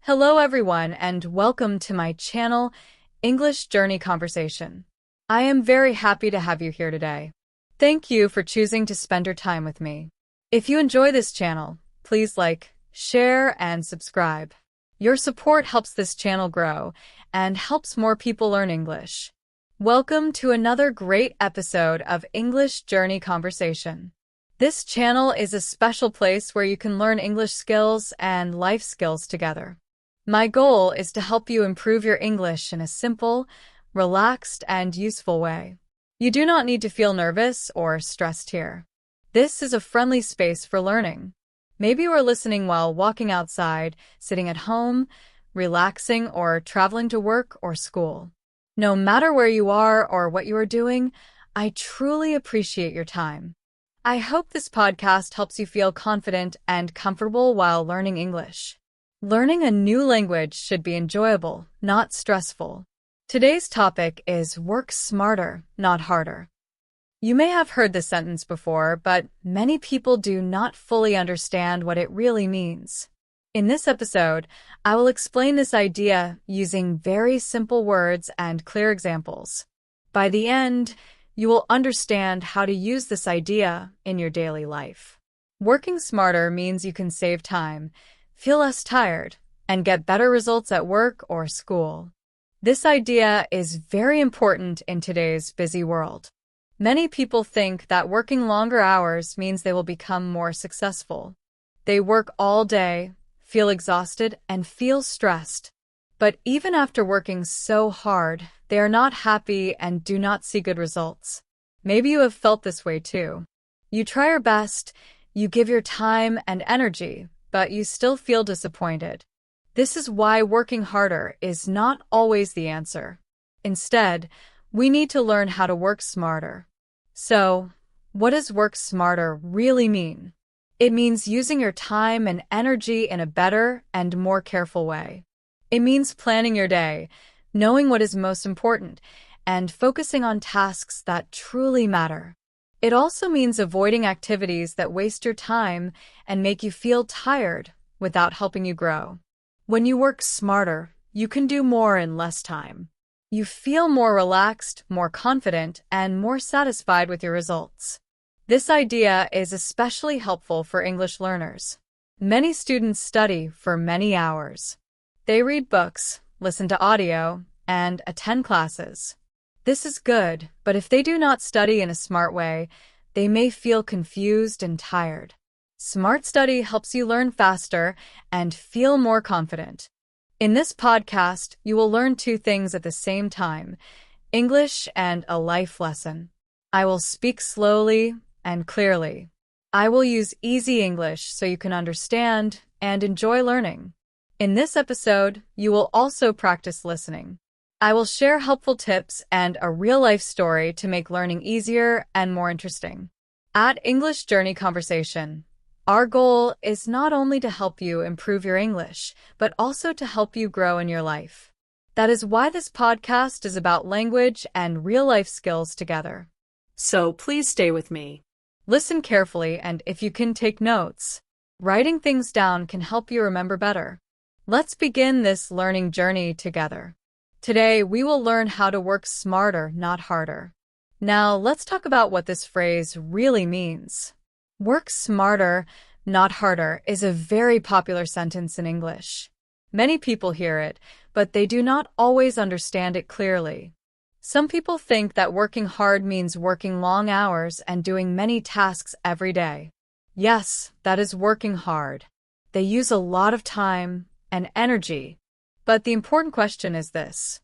Hello everyone and welcome to my channel, English Journey Conversation. I am very happy to have you here today. Thank you for choosing to spend your time with me. If you enjoy this channel, please like, share, and subscribe. Your support helps this channel grow and helps more people learn English. Welcome to another great episode of English Journey Conversation. This channel is a special place where you can learn English skills and life skills together. My goal is to help you improve your English in a simple, relaxed, and useful way. You do not need to feel nervous or stressed here. This is a friendly space for learning. Maybe you are listening while walking outside, sitting at home, relaxing, or traveling to work or school. No matter where you are or what you are doing, I truly appreciate your time. I hope this podcast helps you feel confident and comfortable while learning English. Learning a new language should be enjoyable, not stressful. Today's topic is work smarter, not harder. You may have heard this sentence before, but many people do not fully understand what it really means. In this episode, I will explain this idea using very simple words and clear examples. By the end, you will understand how to use this idea in your daily life. Working smarter means you can save time, feel less tired, and get better results at work or school. This idea is very important in today's busy world. Many people think that working longer hours means they will become more successful. They work all day, feel exhausted, and feel stressed. But even after working so hard, they are not happy and do not see good results. Maybe you have felt this way too. You try your best, you give your time and energy, but you still feel disappointed. This is why working harder is not always the answer. Instead, we need to learn how to work smarter. So, what does work smarter really mean? It means using your time and energy in a better and more careful way. It means planning your day, knowing what is most important, and focusing on tasks that truly matter. It also means avoiding activities that waste your time and make you feel tired without helping you grow. When you work smarter, you can do more in less time. You feel more relaxed, more confident, and more satisfied with your results. This idea is especially helpful for English learners. Many students study for many hours. They read books, listen to audio, and attend classes. This is good, but if they do not study in a smart way, they may feel confused and tired. Smart study helps you learn faster and feel more confident. In this podcast, you will learn two things at the same time: English and a life lesson. I will speak slowly and clearly. I will use easy English so you can understand and enjoy learning. In this episode, you will also practice listening. I will share helpful tips and a real-life story to make learning easier and more interesting. At English Journey Conversation, our goal is not only to help you improve your English, but also to help you grow in your life. That is why this podcast is about language and real-life skills together. So please stay with me. Listen carefully, and if you can take notes, writing things down can help you remember better. Let's begin this learning journey together. Today, we will learn how to work smarter, not harder. Now, let's talk about what this phrase really means. Work smarter, not harder is a very popular sentence in English. Many people hear it, but they do not always understand it clearly. Some people think that working hard means working long hours and doing many tasks every day. Yes, that is working hard. They use a lot of time and energy. But the important question is this: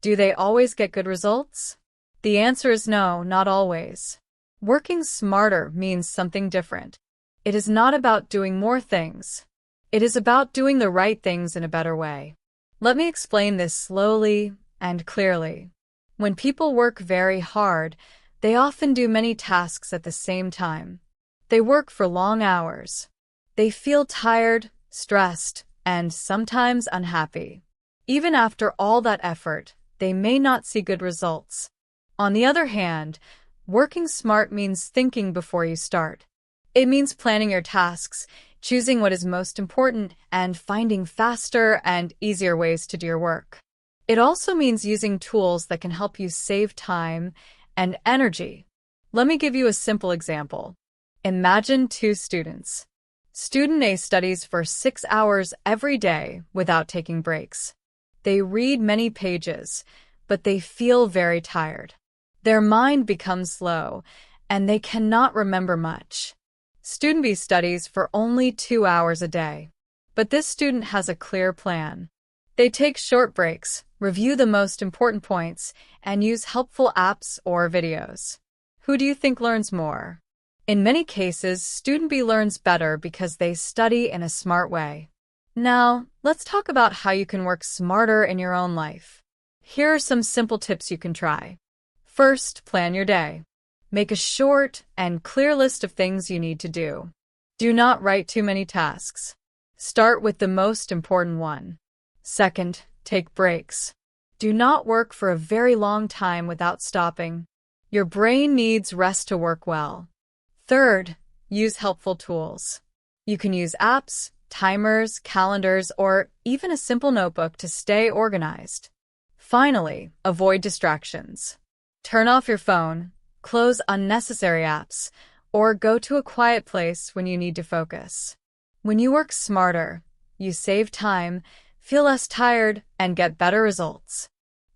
do they always get good results? The answer is no, not always. Working smarter means something different. It is not about doing more things. It is about doing the right things in a better way. Let me explain this slowly and clearly. When people work very hard, they often do many tasks at the same time. They work for long hours. They feel tired, stressed, and sometimes unhappy. Even after all that effort, they may not see good results. On the other hand, working smart means thinking before you start. It means planning your tasks, choosing what is most important and finding faster and easier ways to do your work. It also means using tools that can help you save time and energy. Let me give you a simple example. Imagine two students. Student A studies for 6 hours every day without taking breaks. They read many pages, but they feel very tired. Their mind becomes slow, and they cannot remember much. Student B studies for only 2 hours a day. But this student has a clear plan. They take short breaks, review the most important points, and use helpful apps or videos. Who do you think learns more? In many cases, student B learns better because they study in a smart way. Now, let's talk about how you can work smarter in your own life. Here are some simple tips you can try. First, plan your day. Make a short and clear list of things you need to do. Do not write too many tasks. Start with the most important one. Second, take breaks. Do not work for a very long time without stopping. Your brain needs rest to work well. Third, use helpful tools. You can use apps, timers, calendars, or even a simple notebook to stay organized. Finally, avoid distractions. Turn off your phone, close unnecessary apps, or go to a quiet place when you need to focus. When you work smarter, you save time, feel less tired, and get better results.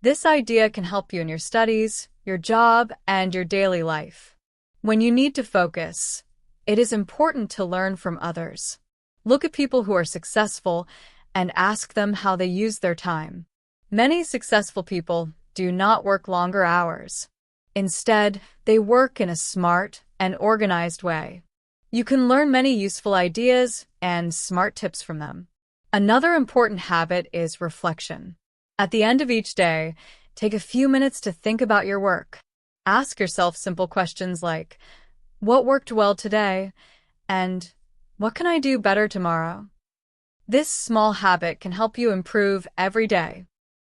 This idea can help you in your studies, your job, and your daily life. When you need to focus, it is important to learn from others. Look at people who are successful and ask them how they use their time. Many successful people do not work longer hours. Instead, they work in a smart and organized way. You can learn many useful ideas and smart tips from them. Another important habit is reflection. At the end of each day, take a few minutes to think about your work. Ask yourself simple questions like, what worked well today? And what can I do better tomorrow? This small habit can help you improve every day.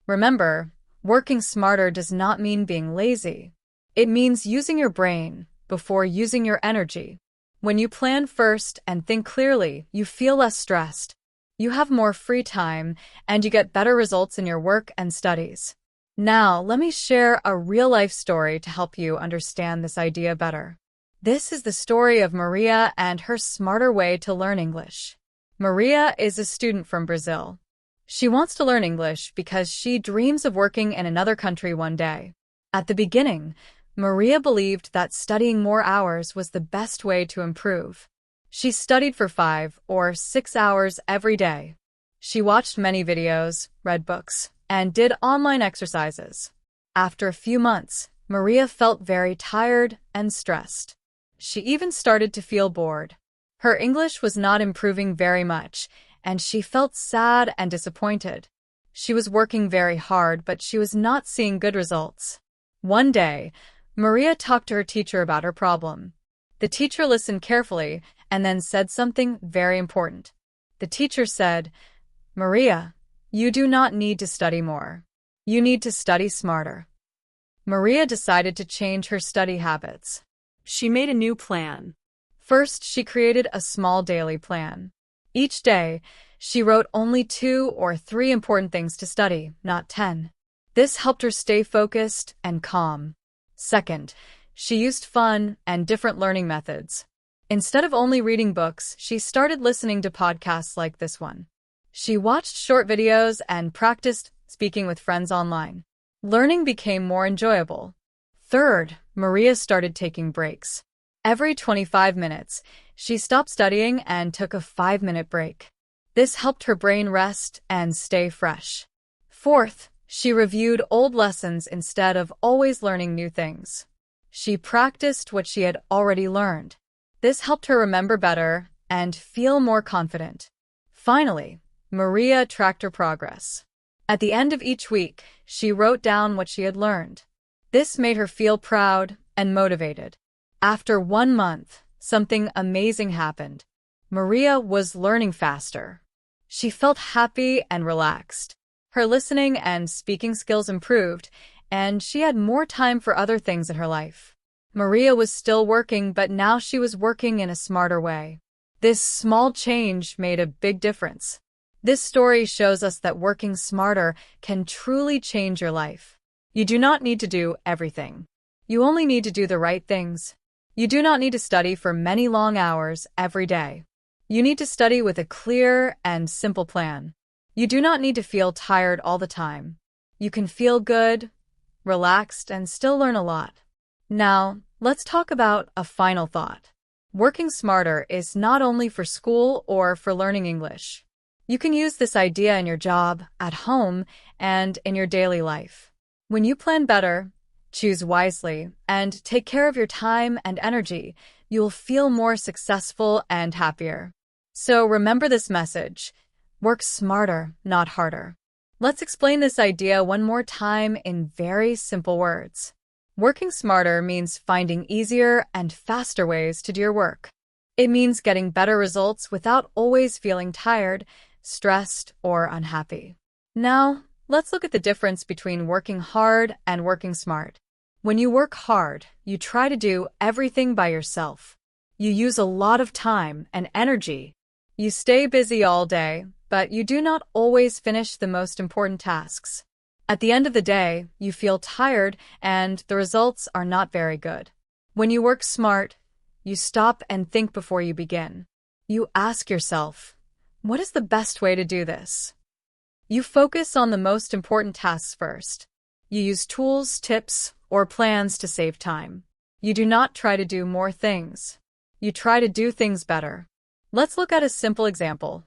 Remember, working smarter does not mean being lazy. It means using your brain before using your energy. When you plan first and think clearly, you feel less stressed. You have more free time, and you get better results in your work and studies. Now, let me share a real-life story to help you understand this idea better. This is the story of Maria and her smarter way to learn English. Maria is a student from Brazil. She wants to learn English because she dreams of working in another country one day. At the beginning, Maria believed that studying more hours was the best way to improve. She studied for 5 or 6 hours every day. She watched many videos, read books, and did online exercises. After a few months, Maria felt very tired and stressed. She even started to feel bored. Her English was not improving very much, and she felt sad and disappointed. She was working very hard, but she was not seeing good results. One day, Maria talked to her teacher about her problem. The teacher listened carefully and then said something very important. The teacher said, "Maria, you do not need to study more. You need to study smarter." Maria decided to change her study habits. She made a new plan. First, she created a small daily plan. Each day, she wrote only 2 or 3 important things to study, not 10. This helped her stay focused and calm. Second, she used fun and different learning methods. Instead of only reading books, she started listening to podcasts like this one. She watched short videos and practiced speaking with friends online. Learning became more enjoyable. Third, Maria started taking breaks. Every 25 minutes, she stopped studying and took a 5-minute break. This helped her brain rest and stay fresh. Fourth, she reviewed old lessons instead of always learning new things. She practiced what she had already learned. This helped her remember better and feel more confident. Finally, Maria tracked her progress. At the end of each week, she wrote down what she had learned. This made her feel proud and motivated. After 1 month, something amazing happened. Maria was learning faster. She felt happy and relaxed. Her listening and speaking skills improved, and she had more time for other things in her life. Maria was still working, but now she was working in a smarter way. This small change made a big difference. This story shows us that working smarter can truly change your life. You do not need to do everything. You only need to do the right things. You do not need to study for many long hours every day. You need to study with a clear and simple plan. You do not need to feel tired all the time. You can feel good, relaxed, and still learn a lot. Now, let's talk about a final thought. Working smarter is not only for school or for learning English. You can use this idea in your job, at home, and in your daily life. When you plan better, choose wisely, and take care of your time and energy, you'll feel more successful and happier. So remember this message. Work smarter, not harder. Let's explain this idea one more time in very simple words. Working smarter means finding easier and faster ways to do your work. It means getting better results without always feeling tired, stressed, or unhappy. Now, let's look at the difference between working hard and working smart. When you work hard, you try to do everything by yourself. You use a lot of time and energy. You stay busy all day, but you do not always finish the most important tasks. At the end of the day, you feel tired and the results are not very good. When you work smart, you stop and think before you begin. You ask yourself, what is the best way to do this? You focus on the most important tasks first. You use tools, tips, or plans to save time. You do not try to do more things. You try to do things better. Let's look at a simple example.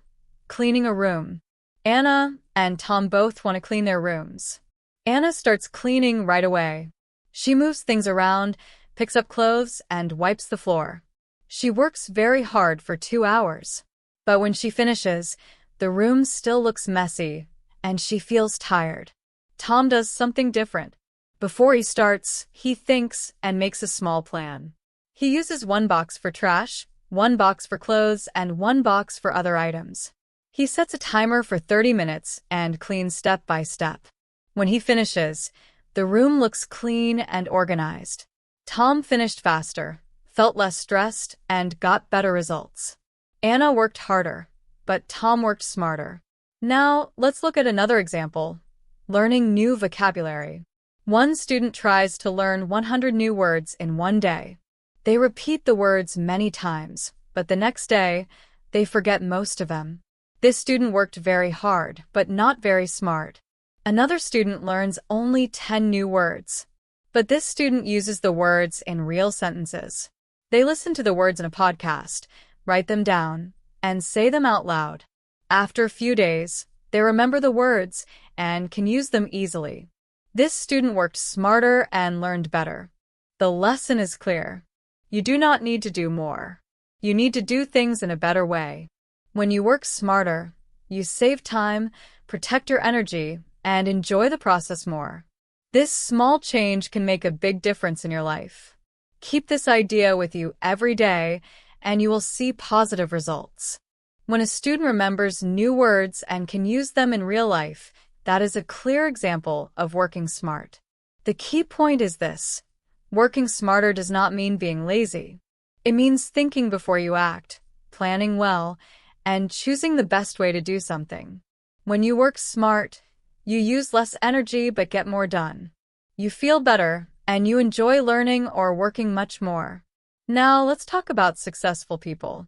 Cleaning a room. Anna and Tom both want to clean their rooms. Anna starts cleaning right away. She moves things around, picks up clothes, and wipes the floor. She works very hard for 2 hours. But when she finishes, the room still looks messy, and she feels tired. Tom does something different. Before he starts, he thinks and makes a small plan. He uses one box for trash, one box for clothes, and one box for other items. He sets a timer for 30 minutes and cleans step by step. When he finishes, the room looks clean and organized. Tom finished faster, felt less stressed, and got better results. Anna worked harder, but Tom worked smarter. Now, let's look at another example. Learning new vocabulary. One student tries to learn 100 new words in one day. They repeat the words many times, but the next day, they forget most of them. This student worked very hard, but not very smart. Another student learns only 10 new words. But this student uses the words in real sentences. They listen to the words in a podcast, write them down, and say them out loud. After a few days, they remember the words and can use them easily. This student worked smarter and learned better. The lesson is clear. You do not need to do more. You need to do things in a better way. When you work smarter, you save time, protect your energy, and enjoy the process more. This small change can make a big difference in your life. Keep this idea with you every day, and you will see positive results. When a student remembers new words and can use them in real life, that is a clear example of working smart. The key point is this. Working smarter does not mean being lazy. It means thinking before you act, planning well, and choosing the best way to do something. When you work smart, you use less energy but get more done. You feel better, and you enjoy learning or working much more. Now, let's talk about successful people.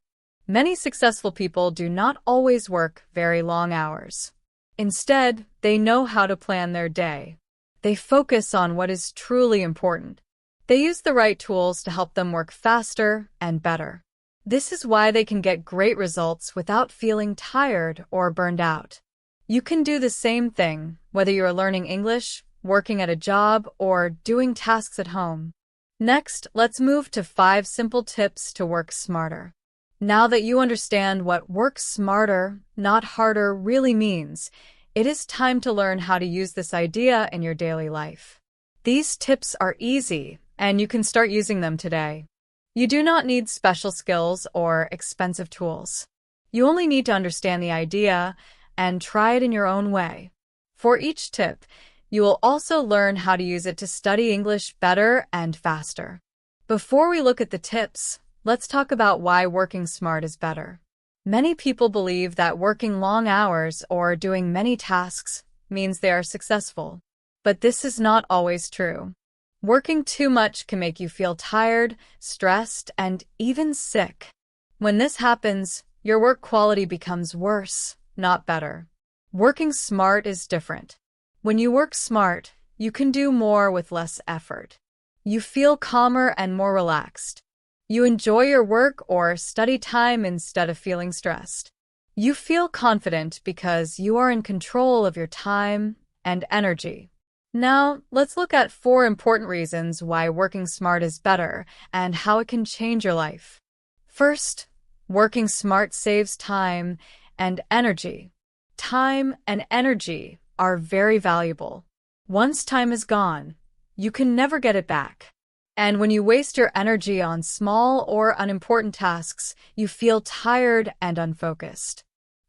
Many successful people do not always work very long hours. Instead, they know how to plan their day. They focus on what is truly important. They use the right tools to help them work faster and better. This is why they can get great results without feeling tired or burned out. You can do the same thing, whether you're learning English, working at a job, or doing tasks at home. Next, let's move to 5 simple tips to work smarter. Now that you understand what work smarter, not harder really means, it is time to learn how to use this idea in your daily life. These tips are easy, and you can start using them today. You do not need special skills or expensive tools. You only need to understand the idea and try it in your own way. For each tip, you will also learn how to use it to study English better and faster. Before we look at the tips, let's talk about why working smart is better. Many people believe that working long hours or doing many tasks means they are successful. But this is not always true. Working too much can make you feel tired, stressed, and even sick. When this happens, your work quality becomes worse, not better. Working smart is different. When you work smart, you can do more with less effort. You feel calmer and more relaxed. You enjoy your work or study time instead of feeling stressed. You feel confident because you are in control of your time and energy. Now, let's look at 4 important reasons why working smart is better and how it can change your life. First, working smart saves time and energy. Time and energy are very valuable. Once time is gone, you can never get it back. And when you waste your energy on small or unimportant tasks, you feel tired and unfocused.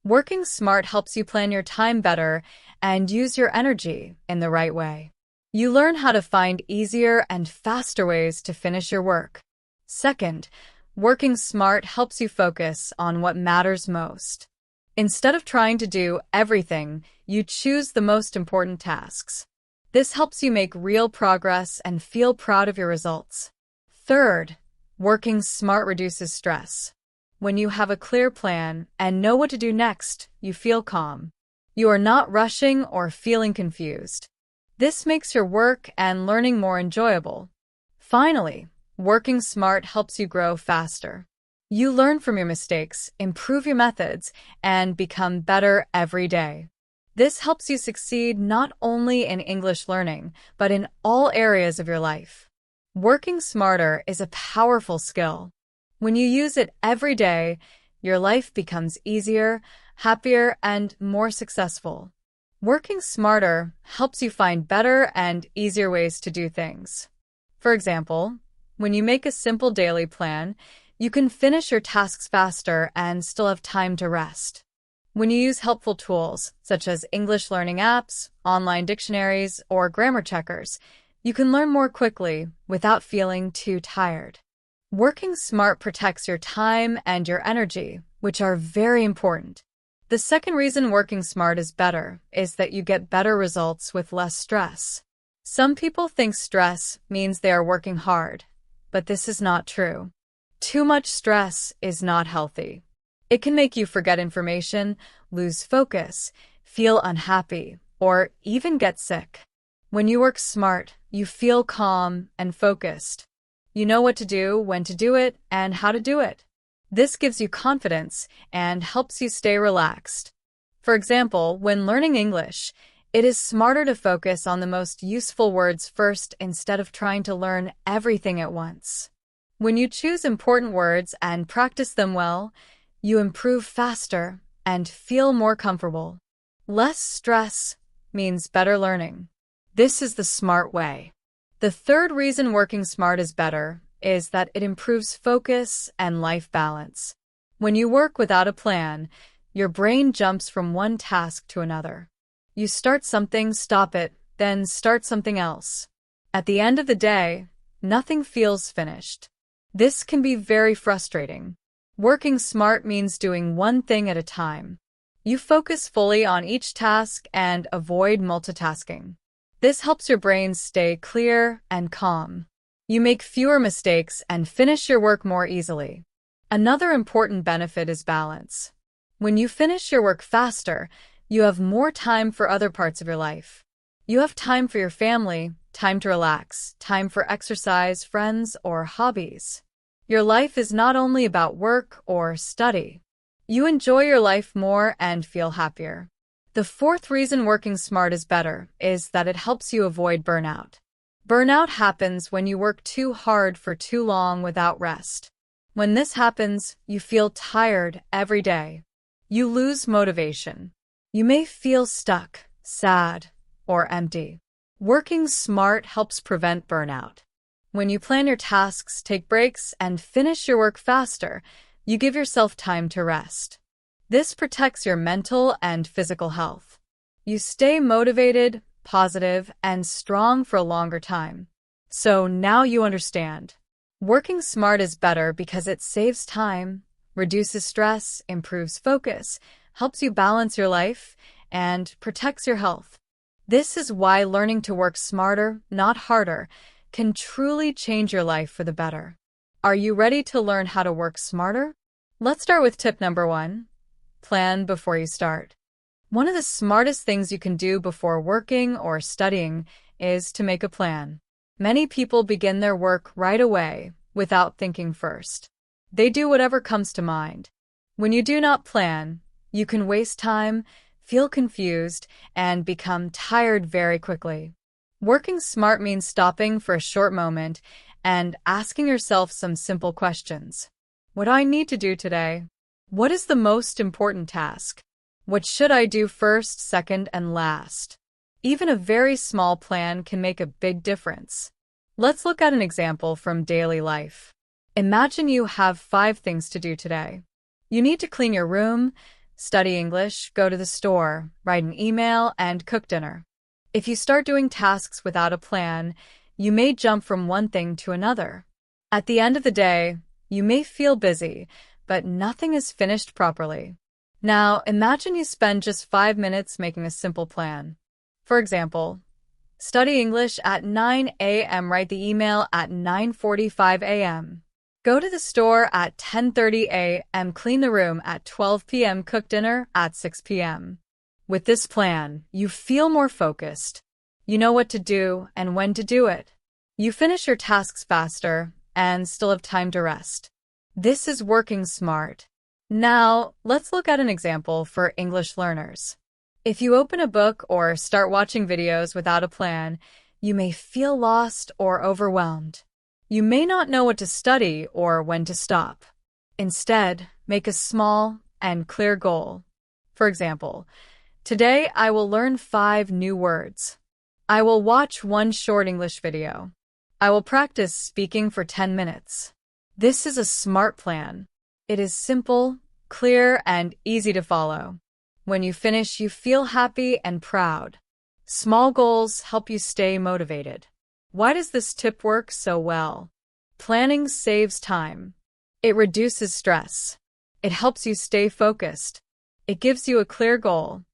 Working smart helps you plan your time better and use your energy in the right way. You learn how to find easier and faster ways to finish your work. Second, working smart helps you focus on what matters most. Instead of trying to do everything, you choose the most important tasks. This helps you make real progress and feel proud of your results. Third, working smart reduces stress. When you have a clear plan and know what to do next, you feel calm. You are not rushing or feeling confused. This makes your work and learning more enjoyable. Finally, working smart helps you grow faster. You learn from your mistakes, improve your methods, and become better every day. This helps you succeed not only in English learning, but in all areas of your life. Working smarter is a powerful skill. When you use it every day, your life becomes easier, happier, and more successful. Working smarter helps you find better and easier ways to do things. For example, when you make a simple daily plan, you can finish your tasks faster and still have time to rest. When you use helpful tools, such as English learning apps, online dictionaries, or grammar checkers, you can learn more quickly without feeling too tired. Working smart protects your time and your energy, which are very important. The second reason working smart is better is that you get better results with less stress. Some people think stress means they are working hard, but this is not true. Too much stress is not healthy. It can make you forget information, lose focus, feel unhappy, or even get sick. When you work smart, you feel calm and focused. You know what to do, when to do it, and how to do it. This gives you confidence and helps you stay relaxed. For example, when learning English, it is smarter to focus on the most useful words first instead of trying to learn everything at once. When you choose important words and practice them well, you improve faster and feel more comfortable. Less stress means better learning. This is the smart way. The third reason working smart is better is that it improves focus and life balance. When you work without a plan, your brain jumps from one task to another. You start something, stop it, then start something else. At the end of the day, nothing feels finished. This can be very frustrating. Working smart means doing one thing at a time. You focus fully on each task and avoid multitasking. This helps your brain stay clear and calm. You make fewer mistakes and finish your work more easily. Another important benefit is balance. When you finish your work faster, you have more time for other parts of your life. You have time for your family, time to relax, time for exercise, friends, or hobbies. Your life is not only about work or study. You enjoy your life more and feel happier. The fourth reason working smart is better is that it helps you avoid burnout. Burnout happens when you work too hard for too long without rest. When this happens, you feel tired every day. You lose motivation. You may feel stuck, sad, or empty. Working smart helps prevent burnout. When you plan your tasks, take breaks, and finish your work faster, you give yourself time to rest. This protects your mental and physical health. You stay motivated, positive, and strong for a longer time. So now you understand. Working smart is better because it saves time, reduces stress, improves focus, helps you balance your life, and protects your health. This is why learning to work smarter, not harder, can truly change your life for the better. Are you ready to learn how to work smarter? Let's start with tip number 1. Plan before you start. One of the smartest things you can do before working or studying is to make a plan. Many people begin their work right away without thinking first. They do whatever comes to mind. When you do not plan, you can waste time, feel confused, and become tired very quickly. Working smart means stopping for a short moment and asking yourself some simple questions. What do I need to do today? What is the most important task? What should I do first, second, and last? Even a very small plan can make a big difference. Let's look at an example from daily life. Imagine you have 5 things to do today. You need to clean your room, study English, go to the store, write an email, and cook dinner. If you start doing tasks without a plan, you may jump from one thing to another. At the end of the day, you may feel busy, but nothing is finished properly. Now, imagine you spend just 5 minutes making a simple plan. For example, study English at 9 a.m., write the email at 9:45 a.m. Go to the store at 10:30 a.m., clean the room at 12 p.m., cook dinner at 6 p.m. With this plan, you feel more focused. You know what to do and when to do it. You finish your tasks faster and still have time to rest. This is working smart. Now, let's look at an example for English learners. If you open a book or start watching videos without a plan, you may feel lost or overwhelmed. You may not know what to study or when to stop. Instead, make a small and clear goal. For example, today I will learn 5 new words. I will watch 1 short English video. I will practice speaking for 10 minutes. This is a smart plan. It is simple, clear, and easy to follow. When you finish, you feel happy and proud. Small goals help you stay motivated. Why does this tip work so well? Planning saves time. It reduces stress. It helps you stay focused. It gives you a clear goal.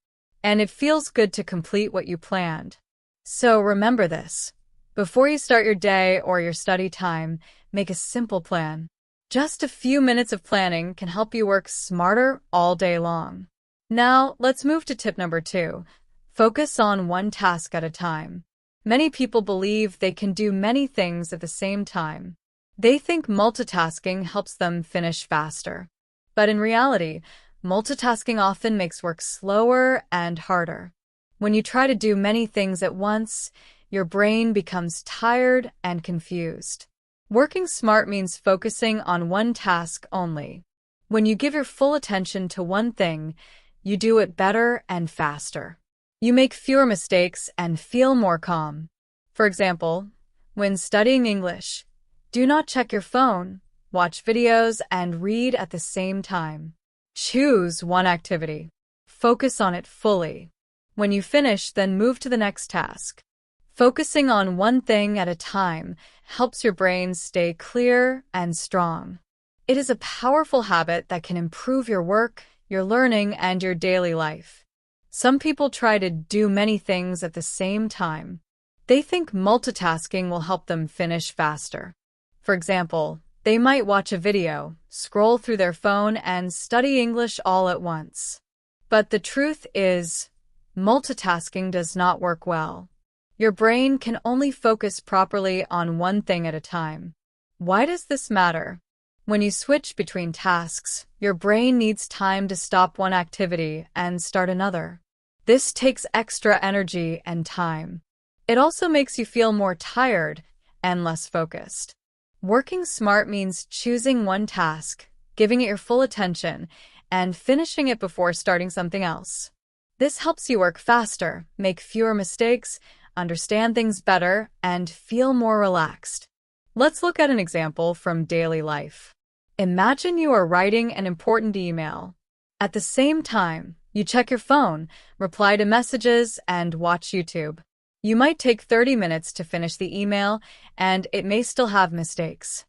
And it feels good to complete what you planned. So remember this. Before you start your day or your study time, make a simple plan. Just a few minutes of planning can help you work smarter all day long. Now, let's move to tip number 2. Focus on one task at a time. Many people believe they can do many things at the same time. They think multitasking helps them finish faster. But in reality, multitasking often makes work slower and harder. When you try to do many things at once, your brain becomes tired and confused. Working smart means focusing on one task only. When you give your full attention to one thing, you do it better and faster. You make fewer mistakes and feel more calm. For example, when studying English, do not check your phone, watch videos, and read at the same time. Choose one activity. Focus on it fully. When you finish, then move to the next task. Focusing on one thing at a time helps your brain stay clear and strong. It is a powerful habit that can improve your work, your learning, and your daily life. Some people try to do many things at the same time. They think multitasking will help them finish faster. For example, they might watch a video, scroll through their phone, and study English all at once. But the truth is, multitasking does not work well. Your brain can only focus properly on one thing at a time. Why does this matter? When you switch between tasks, your brain needs time to stop one activity and start another. This takes extra energy and time. It also makes you feel more tired and less focused. Working smart means choosing one task, giving it your full attention, and finishing it before starting something else. This helps you work faster, make fewer mistakes, understand things better, and feel more relaxed. Let's look at an example from daily life. Imagine you are writing an important email. At the same time, you check your phone, reply to messages, and watch YouTube. You might take 30 minutes to finish the email, and it may still have mistakes.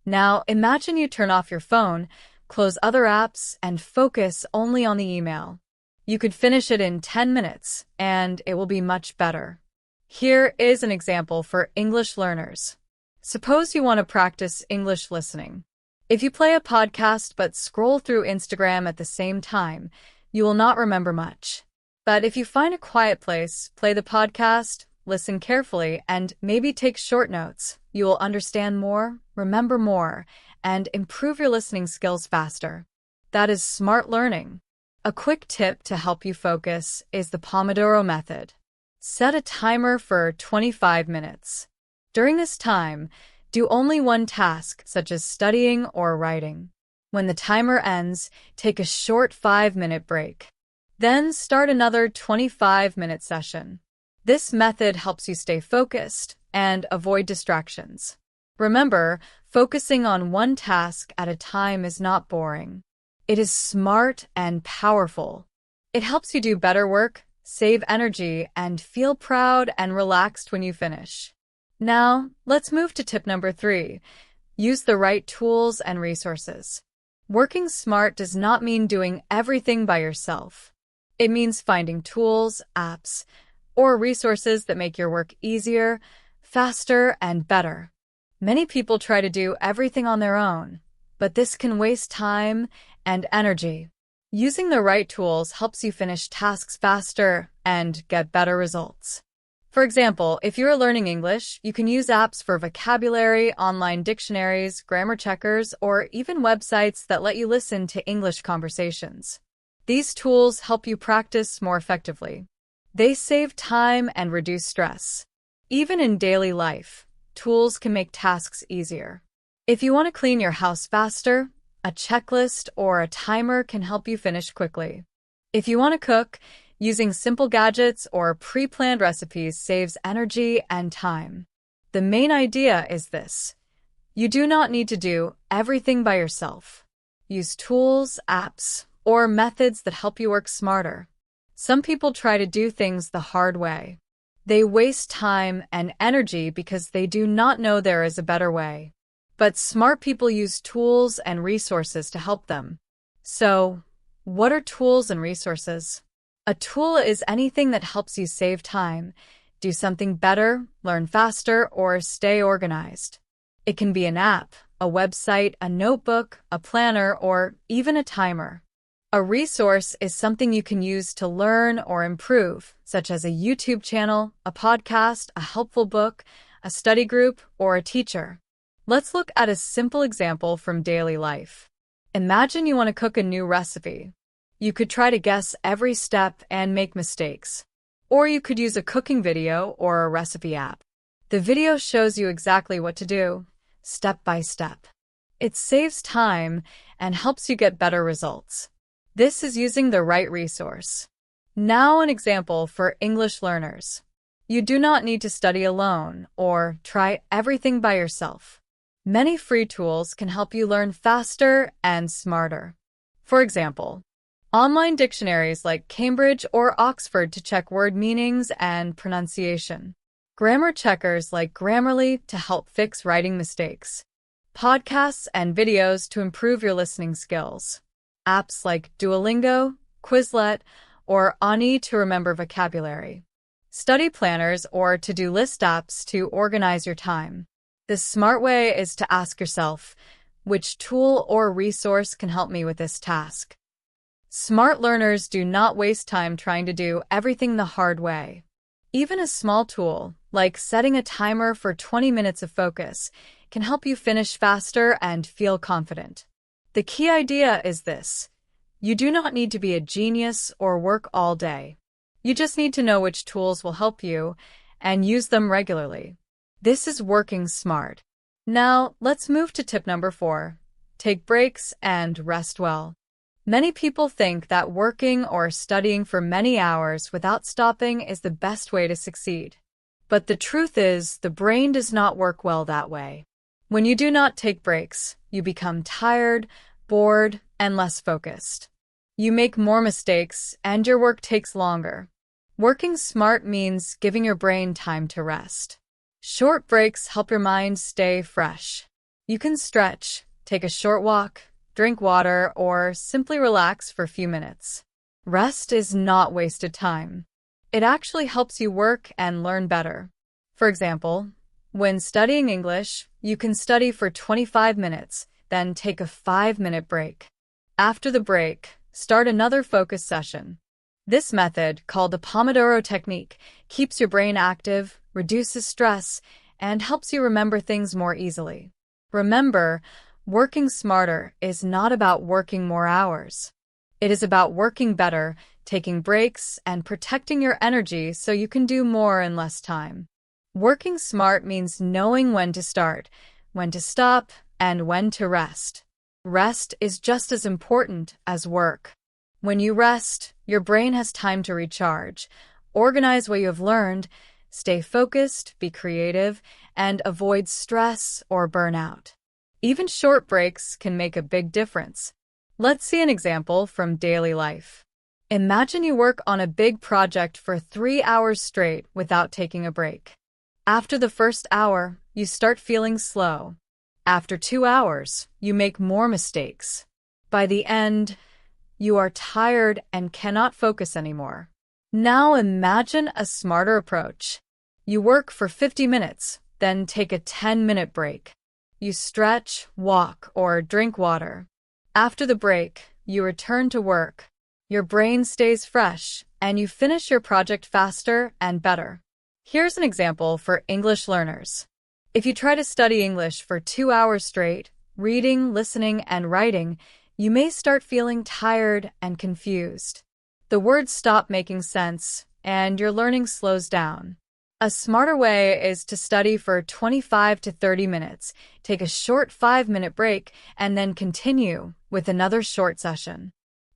Now, imagine you turn off your phone, close other apps, and focus only on the email. You could finish it in 10 minutes, and it will be much better. Here is an example for English learners. Suppose you want to practice English listening. If you play a podcast but scroll through Instagram at the same time, you will not remember much. But if you find a quiet place, play the podcast, listen carefully, and maybe take short notes, you will understand more, remember more, and improve your listening skills faster. That is smart learning. A quick tip to help you focus is the Pomodoro method. Set a timer for 25 minutes. During this time, do only one task, such as studying or writing. When the timer ends, take a short 5-minute break. Then start another 25-minute session. This method helps you stay focused and avoid distractions. Remember, focusing on one task at a time is not boring. It is smart and powerful. It helps you do better work, save energy, and feel proud and relaxed when you finish. Now, let's move to tip number 3. Use the right tools and resources. Working smart does not mean doing everything by yourself. It means finding tools, apps, or resources that make your work easier, faster, and better. Many people try to do everything on their own, but this can waste time and energy. Using the right tools helps you finish tasks faster and get better results. For example, if you're learning English, you can use apps for vocabulary, online dictionaries, grammar checkers, or even websites that let you listen to English conversations. These tools help you practice more effectively. They save time and reduce stress. Even in daily life, tools can make tasks easier. If you want to clean your house faster, a checklist or a timer can help you finish quickly. If you want to cook, using simple gadgets or pre-planned recipes saves energy and time. The main idea is this: you do not need to do everything by yourself. Use tools, apps, or methods that help you work smarter. Some people try to do things the hard way. They waste time and energy because they do not know there is a better way. But smart people use tools and resources to help them. So, what are tools and resources? A tool is anything that helps you save time, do something better, learn faster, or stay organized. It can be an app, a website, a notebook, a planner, or even a timer. A resource is something you can use to learn or improve, such as a YouTube channel, a podcast, a helpful book, a study group, or a teacher. Let's look at a simple example from daily life. Imagine you want to cook a new recipe. You could try to guess every step and make mistakes. Or you could use a cooking video or a recipe app. The video shows you exactly what to do, step by step. It saves time and helps you get better results. This is using the right resource. Now an example for English learners. You do not need to study alone or try everything by yourself. Many free tools can help you learn faster and smarter. For example, online dictionaries like Cambridge or Oxford to check word meanings and pronunciation. Grammar checkers like Grammarly to help fix writing mistakes. Podcasts and videos to improve your listening skills. Apps like Duolingo, Quizlet, or Ani to remember vocabulary. Study planners or to-do list apps to organize your time. The smart way is to ask yourself, which tool or resource can help me with this task? Smart learners do not waste time trying to do everything the hard way. Even a small tool, like setting a timer for 20 minutes of focus, can help you finish faster and feel confident. The key idea is this: you do not need to be a genius or work all day. You just need to know which tools will help you and use them regularly. This is working smart. Now, let's move to tip number 4. Take breaks and rest well. Many people think that working or studying for many hours without stopping is the best way to succeed. But the truth is, the brain does not work well that way. When you do not take breaks, you become tired, bored, and less focused. You make more mistakes, and your work takes longer. Working smart means giving your brain time to rest. Short breaks help your mind stay fresh. You can stretch, take a short walk, drink water, or simply relax for a few minutes. Rest is not wasted time. It actually helps you work and learn better. For example, when studying English, you can study for 25 minutes, then take a 5-minute break. After the break, start another focus session. This method, called the Pomodoro technique, keeps your brain active, reduces stress, and helps you remember things more easily. Remember, working smarter is not about working more hours. It is about working better, taking breaks, and protecting your energy so you can do more in less time. Working smart means knowing when to start, when to stop, and when to rest. Rest is just as important as work. When you rest, your brain has time to recharge, organize what you have learned, stay focused, be creative, and avoid stress or burnout. Even short breaks can make a big difference. Let's see an example from daily life. Imagine you work on a big project for 3 hours straight without taking a break. After the first hour, you start feeling slow. After 2 hours, you make more mistakes. By the end, you are tired and cannot focus anymore. Now imagine a smarter approach. You work for 50 minutes, then take a 10-minute break. You stretch, walk, or drink water. After the break, you return to work. Your brain stays fresh, and you finish your project faster and better. Here's an example for English learners. If you try to study English for 2 hours straight, reading, listening, and writing, you may start feeling tired and confused. The words stop making sense, and your learning slows down. A smarter way is to study for 25 to 30 minutes, take a short 5-minute break, and then continue with another short session.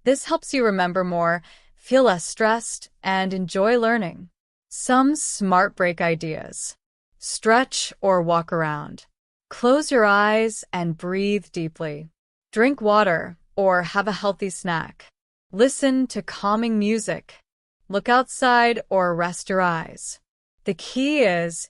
This helps you remember more, feel less stressed, and enjoy learning. Some smart break ideas. Stretch or walk around. Close your eyes and breathe deeply. Drink water or have a healthy snack. Listen to calming music. Look outside or rest your eyes. The key is,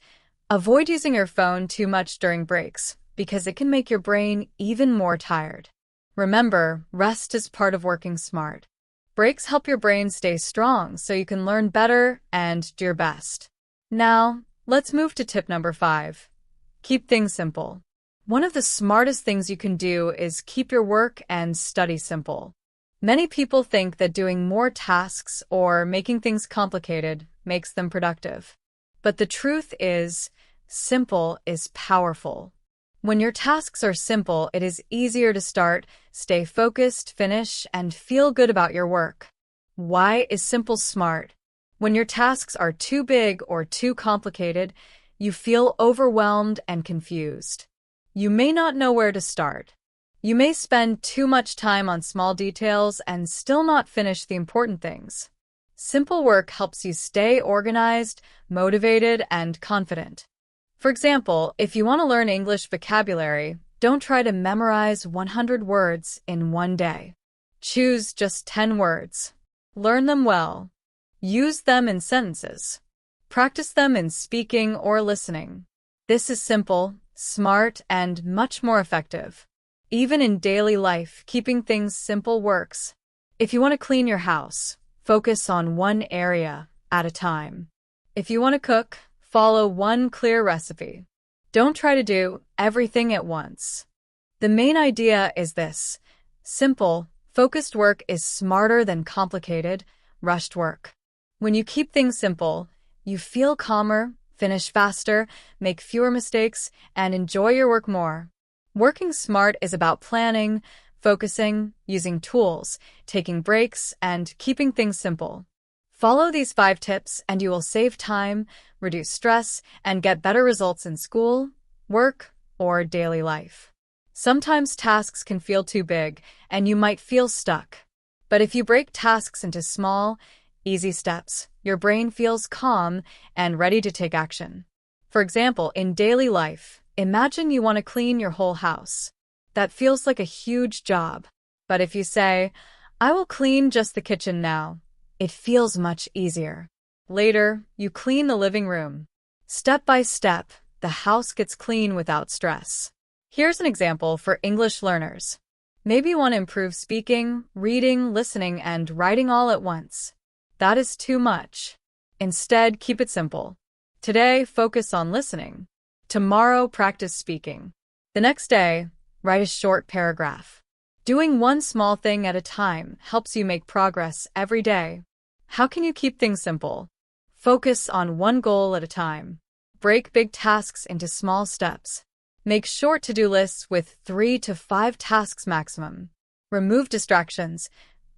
avoid using your phone too much during breaks because it can make your brain even more tired. Remember, rest is part of working smart. Breaks help your brain stay strong so you can learn better and do your best. Now, let's move to tip number 5. Keep things simple. One of the smartest things you can do is keep your work and study simple. Many people think that doing more tasks or making things complicated makes them productive. But the truth is, simple is powerful. When your tasks are simple, it is easier to start, stay focused, finish, and feel good about your work. Why is simple smart? When your tasks are too big or too complicated, you feel overwhelmed and confused. You may not know where to start. You may spend too much time on small details and still not finish the important things. Simple work helps you stay organized, motivated, and confident. For example, if you want to learn English vocabulary, don't try to memorize 100 words in one day. Choose just 10 words. Learn them well. Use them in sentences. Practice them in speaking or listening. This is simple, smart, and much more effective. Even in daily life, keeping things simple works. If you want to clean your house, focus on one area at a time. If you want to cook, follow one clear recipe. Don't try to do everything at once. The main idea is this: simple, focused work is smarter than complicated, rushed work. When you keep things simple, you feel calmer, finish faster, make fewer mistakes, and enjoy your work more. Working smart is about planning, focusing, using tools, taking breaks, and keeping things simple. Follow these 5 tips and you will save time, reduce stress, and get better results in school, work, or daily life. Sometimes tasks can feel too big and you might feel stuck. But if you break tasks into small, easy steps, your brain feels calm and ready to take action. For example, in daily life, imagine you want to clean your whole house. That feels like a huge job. But if you say, "I will clean just the kitchen now," it feels much easier. Later, you clean the living room. Step by step, the house gets clean without stress. Here's an example for English learners. Maybe you want to improve speaking, reading, listening, and writing all at once. That is too much. Instead, keep it simple. Today, focus on listening. Tomorrow, practice speaking. The next day, write a short paragraph. Doing one small thing at a time helps you make progress every day. How can you keep things simple? Focus on one goal at a time. Break big tasks into small steps. Make short to-do lists with 3 to 5 tasks maximum. Remove distractions.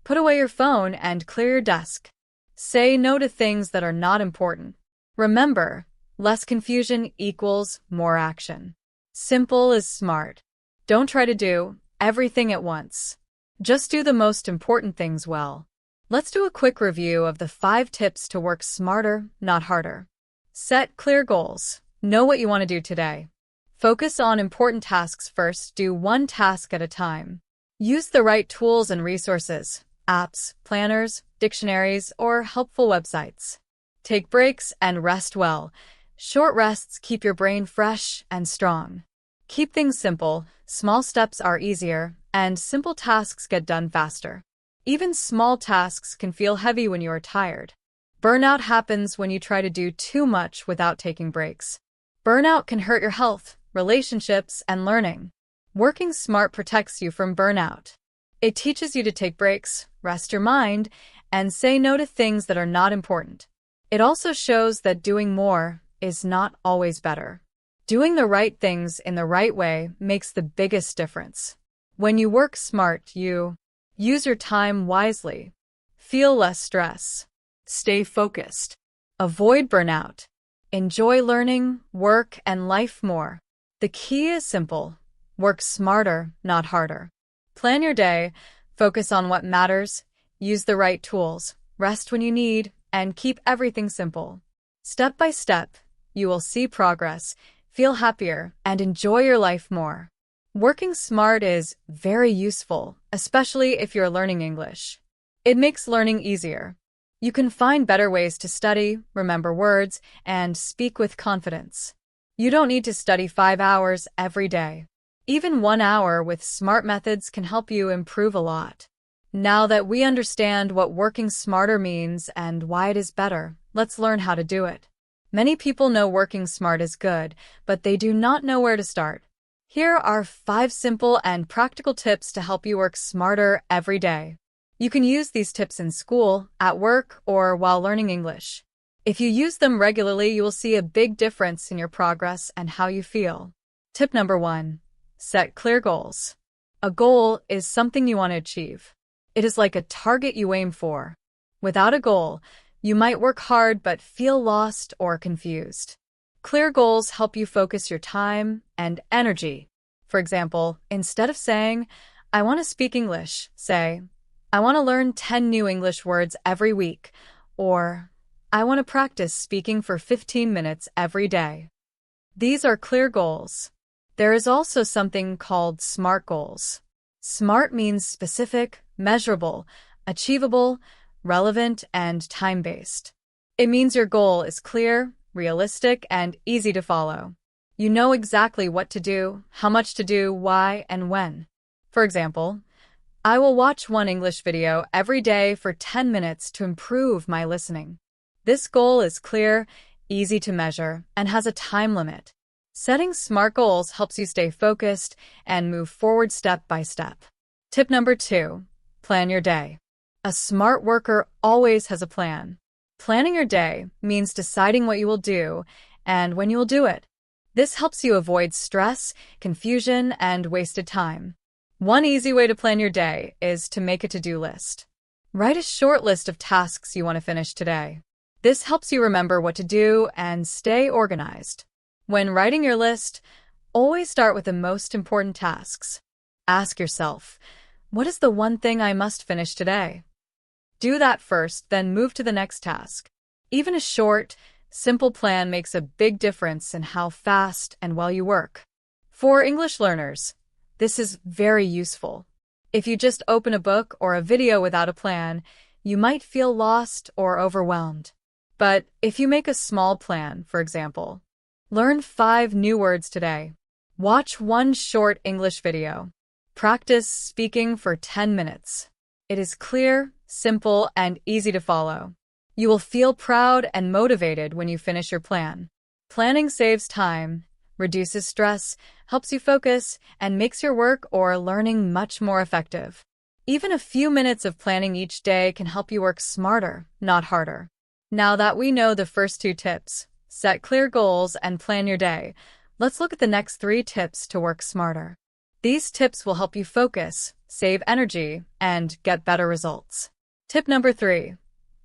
Put away your phone and clear your desk. Say no to things that are not important. Remember, less confusion equals more action. Simple is smart. Don't try to do everything at once. Just do the most important things well. Let's do a quick review of the 5 tips to work smarter, not harder. Set clear goals. Know what you want to do today. Focus on important tasks first. Do one task at a time. Use the right tools and resources, apps, planners, dictionaries, or helpful websites. Take breaks and rest well. Short rests keep your brain fresh and strong. Keep things simple. Small steps are easier, and simple tasks get done faster. Even small tasks can feel heavy when you are tired. Burnout happens when you try to do too much without taking breaks. Burnout can hurt your health, relationships, and learning. Working smart protects you from burnout. It teaches you to take breaks, rest your mind, and say no to things that are not important. It also shows that doing more is not always better. Doing the right things in the right way makes the biggest difference. When you work smart, you use your time wisely. Feel less stress. Stay focused. Avoid burnout. Enjoy learning, work, and life more. The key is simple. Work smarter, not harder. Plan your day, focus on what matters, use the right tools, rest when you need, and keep everything simple. Step by step, you will see progress, feel happier, and enjoy your life more. Working smart is very useful, especially if you're learning English. It makes learning easier. You can find better ways to study, remember words, and speak with confidence. You don't need to study 5 hours every day. Even 1 hour with smart methods can help you improve a lot. Now that we understand what working smarter means and why it is better, let's learn how to do it. Many people know working smart is good, but they do not know where to start. Here are 5 simple and practical tips to help you work smarter every day. You can use these tips in school, at work, or while learning English. If you use them regularly, you will see a big difference in your progress and how you feel. Tip number 1. Set clear goals. A goal is something you want to achieve. It is like a target you aim for. Without a goal, you might work hard but feel lost or confused. Clear goals help you focus your time and energy. For example, instead of saying, "I want to speak English," say, "I want to learn 10 new English words every week," or "I want to practice speaking for 15 minutes every day." These are clear goals. There is also something called SMART goals. SMART means specific, measurable, achievable, relevant, and time-based. It means your goal is clear, realistic, and easy to follow. You know exactly what to do, how much to do, why, and when. For example, I will watch one English video every day for 10 minutes to improve my listening. This goal is clear, easy to measure, and has a time limit. Setting SMART goals helps you stay focused and move forward step by step. Tip number 2. Plan your day. A smart worker always has a plan. Planning your day means deciding what you will do and when you will do it. This helps you avoid stress, confusion, and wasted time. One easy way to plan your day is to make a to-do list. Write a short list of tasks you want to finish today. This helps you remember what to do and stay organized. When writing your list, always start with the most important tasks. Ask yourself, what is the one thing I must finish today? Do that first, then move to the next task. Even a short, simple plan makes a big difference in how fast and well you work. For English learners, this is very useful. If you just open a book or a video without a plan, you might feel lost or overwhelmed. But if you make a small plan, for example, learn 5 new words today. Watch one short English video. Practice speaking for 10 minutes. It is clear, simple, and easy to follow. You will feel proud and motivated when you finish your plan. Planning saves time, reduces stress, helps you focus, and makes your work or learning much more effective. Even a few minutes of planning each day can help you work smarter, not harder. Now that we know the first two tips, set clear goals and plan your day, let's look at the next 3 tips to work smarter. These tips will help you focus, save energy, and get better results. Tip number 3.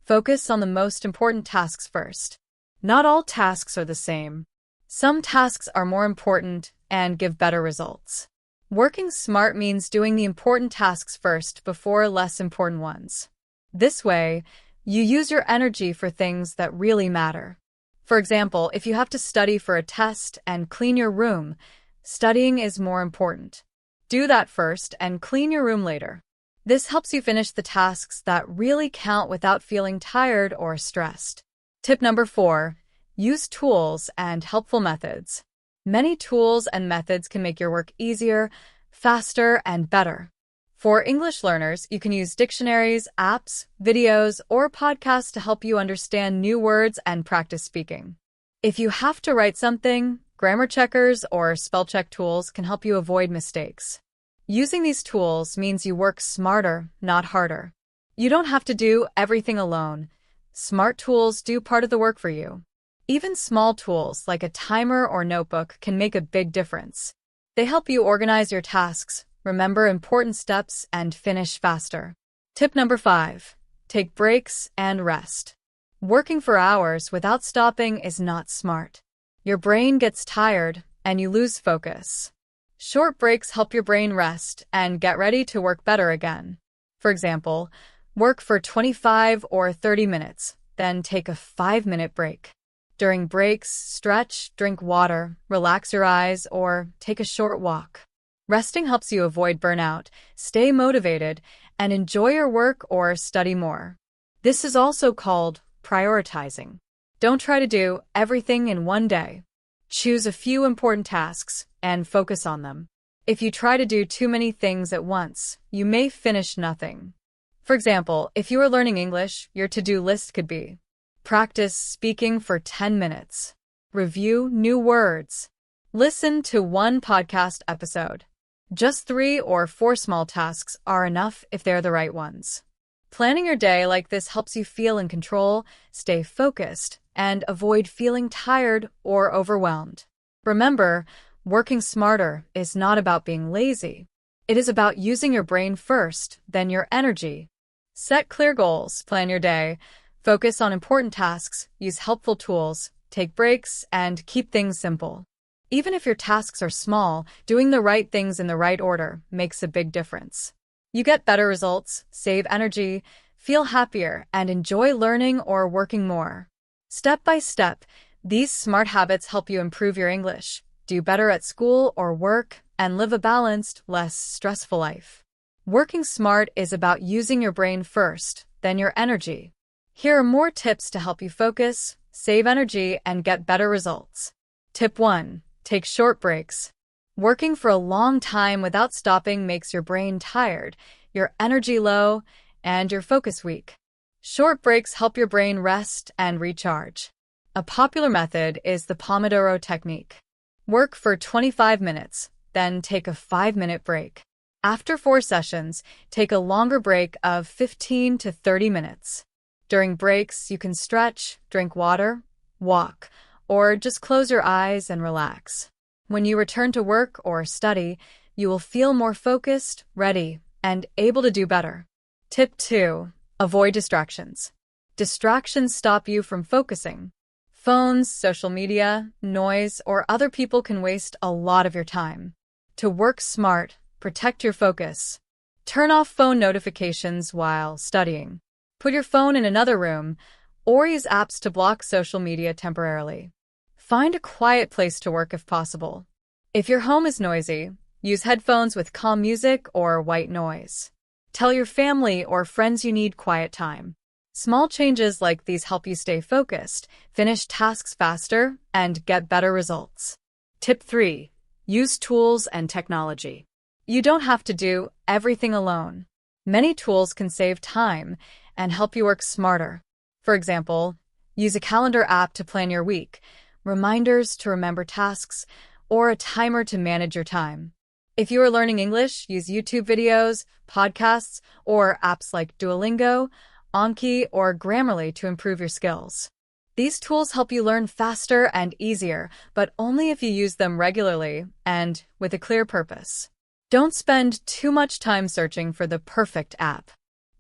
Focus on the most important tasks first. Not all tasks are the same. Some tasks are more important and give better results. Working smart means doing the important tasks first before less important ones. This way, you use your energy for things that really matter. For example, if you have to study for a test and clean your room, studying is more important. Do that first and clean your room later. This helps you finish the tasks that really count without feeling tired or stressed. Tip number 4. Use tools and helpful methods. Many tools and methods can make your work easier, faster, and better. For English learners, you can use dictionaries, apps, videos, or podcasts to help you understand new words and practice speaking. If you have to write something, grammar checkers or spell check tools can help you avoid mistakes. Using these tools means you work smarter, not harder. You don't have to do everything alone. Smart tools do part of the work for you. Even small tools like a timer or notebook can make a big difference. They help you organize your tasks, remember important steps, and finish faster. Tip number 5. Take breaks and rest. Working for hours without stopping is not smart. Your brain gets tired, and you lose focus. Short breaks help your brain rest and get ready to work better again. For example, work for 25 or 30 minutes, then take a 5-minute break. During breaks, stretch, drink water, relax your eyes, or take a short walk. Resting helps you avoid burnout, stay motivated, and enjoy your work or study more. This is also called prioritizing. Don't try to do everything in one day. Choose a few important tasks and focus on them. If you try to do too many things at once, you may finish nothing. For example, if you are learning English, your to-do list could be: practice speaking for 10 minutes. Review new words. Listen to one podcast episode. Just 3 or 4 small tasks are enough if they're the right ones. Planning your day like this helps you feel in control, stay focused, and avoid feeling tired or overwhelmed. Remember, working smarter is not about being lazy. It is about using your brain first, then your energy. Set clear goals, plan your day, focus on important tasks, use helpful tools, take breaks, and keep things simple. Even if your tasks are small, doing the right things in the right order makes a big difference. You get better results, save energy, feel happier, and enjoy learning or working more. Step by step, these smart habits help you improve your English, do better at school or work, and live a balanced, less stressful life. Working smart is about using your brain first, then your energy. Here are more tips to help you focus, save energy, and get better results. Tip 1. Take short breaks. Working for a long time without stopping makes your brain tired, your energy low, and your focus weak. Short breaks help your brain rest and recharge. A popular method is the Pomodoro technique. Work for 25 minutes, then take a 5-minute break. After 4 sessions, take a longer break of 15 to 30 minutes. During breaks, you can stretch, drink water, walk, or just close your eyes and relax. When you return to work or study, you will feel more focused, ready, and able to do better. Tip 2. Avoid distractions. Distractions stop you from focusing. Phones, social media, noise, or other people can waste a lot of your time. To work smart, protect your focus. Turn off phone notifications while studying. Put your phone in another room, or use apps to block social media temporarily. Find a quiet place to work if possible. If your home is noisy, use headphones with calm music or white noise. Tell your family or friends you need quiet time. Small changes like these help you stay focused, finish tasks faster, and get better results. Tip 3. Use tools and technology. You don't have to do everything alone. Many tools can save time and help you work smarter. For example, use a calendar app to plan your week, reminders to remember tasks, or a timer to manage your time. If you are learning English, use YouTube videos, podcasts, or apps like Duolingo, Anki, or Grammarly to improve your skills. These tools help you learn faster and easier, but only if you use them regularly and with a clear purpose. Don't spend too much time searching for the perfect app.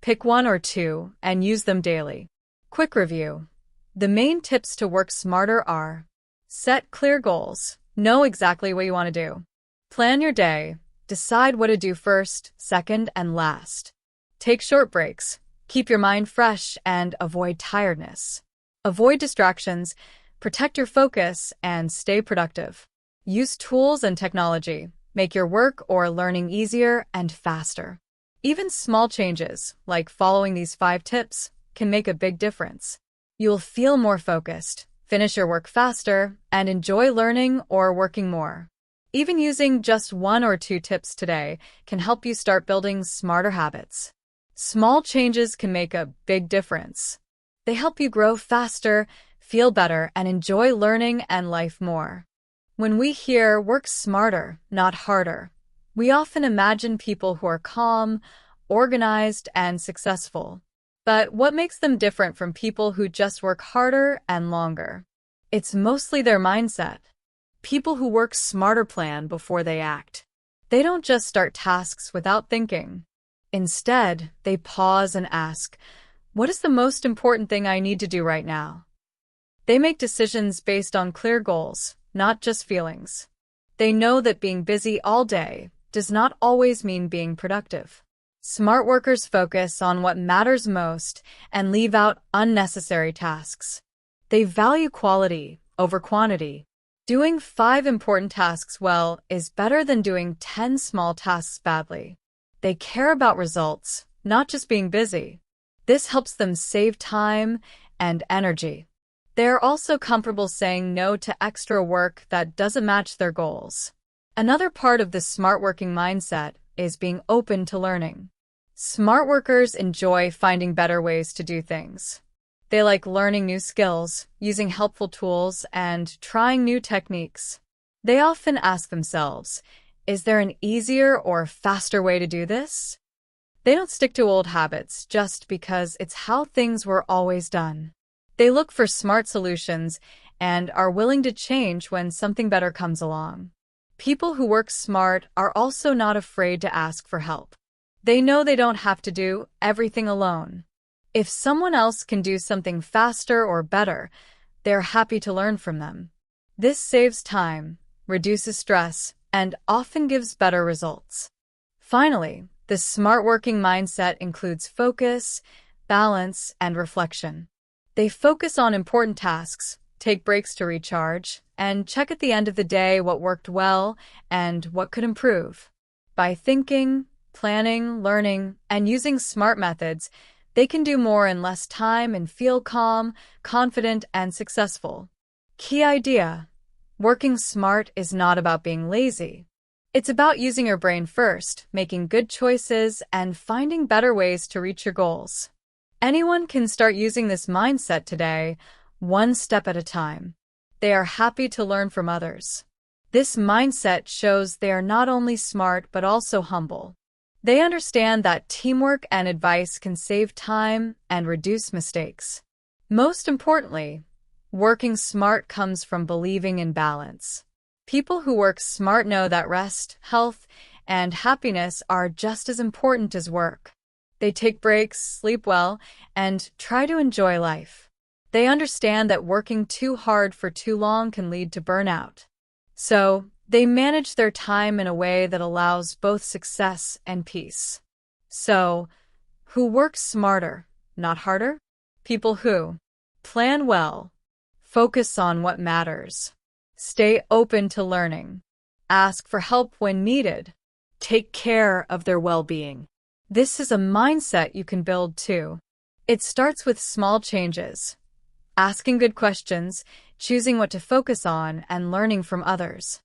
Pick one or two and use them daily. Quick review. The main tips to work smarter are: set clear goals. Know exactly what you want to do. Plan your day. Decide what to do first, second, and last. Take short breaks. Keep your mind fresh and avoid tiredness. Avoid distractions, protect your focus, and stay productive. Use tools and technology. Make your work or learning easier and faster. Even small changes, like following these 5 tips, can make a big difference. You'll feel more focused, finish your work faster, and enjoy learning or working more. Even using just 1 or 2 tips today can help you start building smarter habits. Small changes can make a big difference. They help you grow faster, feel better, and enjoy learning and life more. When we hear work smarter, not harder, we often imagine people who are calm, organized, and successful. But what makes them different from people who just work harder and longer? It's mostly their mindset. People who work smarter plan before they act. They don't just start tasks without thinking. Instead, they pause and ask, what is the most important thing I need to do right now? They make decisions based on clear goals, not just feelings. They know that being busy all day does not always mean being productive. Smart workers focus on what matters most and leave out unnecessary tasks. They value quality over quantity. Doing 5 important tasks well is better than doing 10 small tasks badly. They care about results, not just being busy. This helps them save time and energy. They are also comfortable saying no to extra work that doesn't match their goals. Another part of the smart working mindset is being open to learning. Smart workers enjoy finding better ways to do things. They like learning new skills, using helpful tools, and trying new techniques. They often ask themselves, is there an easier or faster way to do this? They don't stick to old habits just because it's how things were always done. They look for smart solutions and are willing to change when something better comes along. People who work smart are also not afraid to ask for help. They know they don't have to do everything alone. If someone else can do something faster or better, they're happy to learn from them. This saves time, reduces stress, and often gives better results. Finally, the smart working mindset includes focus, balance, and reflection. They focus on important tasks, take breaks to recharge, and check at the end of the day what worked well and what could improve. By thinking, planning, learning, and using smart methods, they can do more in less time and feel calm, confident, and successful. Key idea: working smart is not about being lazy. It's about using your brain first, making good choices, and finding better ways to reach your goals. Anyone can start using this mindset today, one step at a time. They are happy to learn from others. This mindset shows they are not only smart but also humble. They understand that teamwork and advice can save time and reduce mistakes. Most importantly, working smart comes from believing in balance. People who work smart know that rest, health, and happiness are just as important as work. They take breaks, sleep well, and try to enjoy life. They understand that working too hard for too long can lead to burnout. So, they manage their time in a way that allows both success and peace. So, who works smarter, not harder? People who plan well, focus on what matters, stay open to learning, ask for help when needed, take care of their well-being. This is a mindset you can build too. It starts with small changes, asking good questions, choosing what to focus on, and learning from others.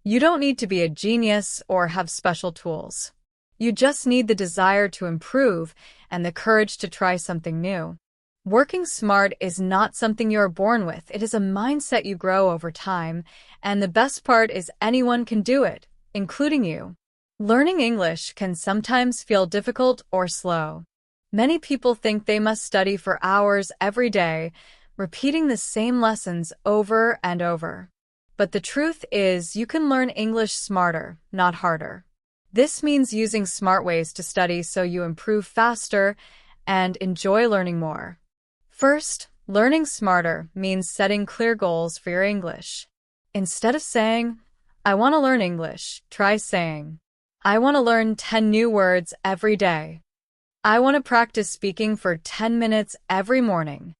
You don't need to be a genius or have special tools. You just need the desire to improve and the courage to try something new. Working smart is not something you are born with. It is a mindset you grow over time, and the best part is anyone can do it, including you. Learning English can sometimes feel difficult or slow. Many people think they must study for hours every day, repeating the same lessons over and over. But the truth is, you can learn English smarter, not harder. This means using smart ways to study so you improve faster and enjoy learning more. First, learning smarter means setting clear goals for your English. Instead of saying, "I want to learn English," try saying, "I want to learn 10 new words every day. I want to practice speaking for 10 minutes every morning."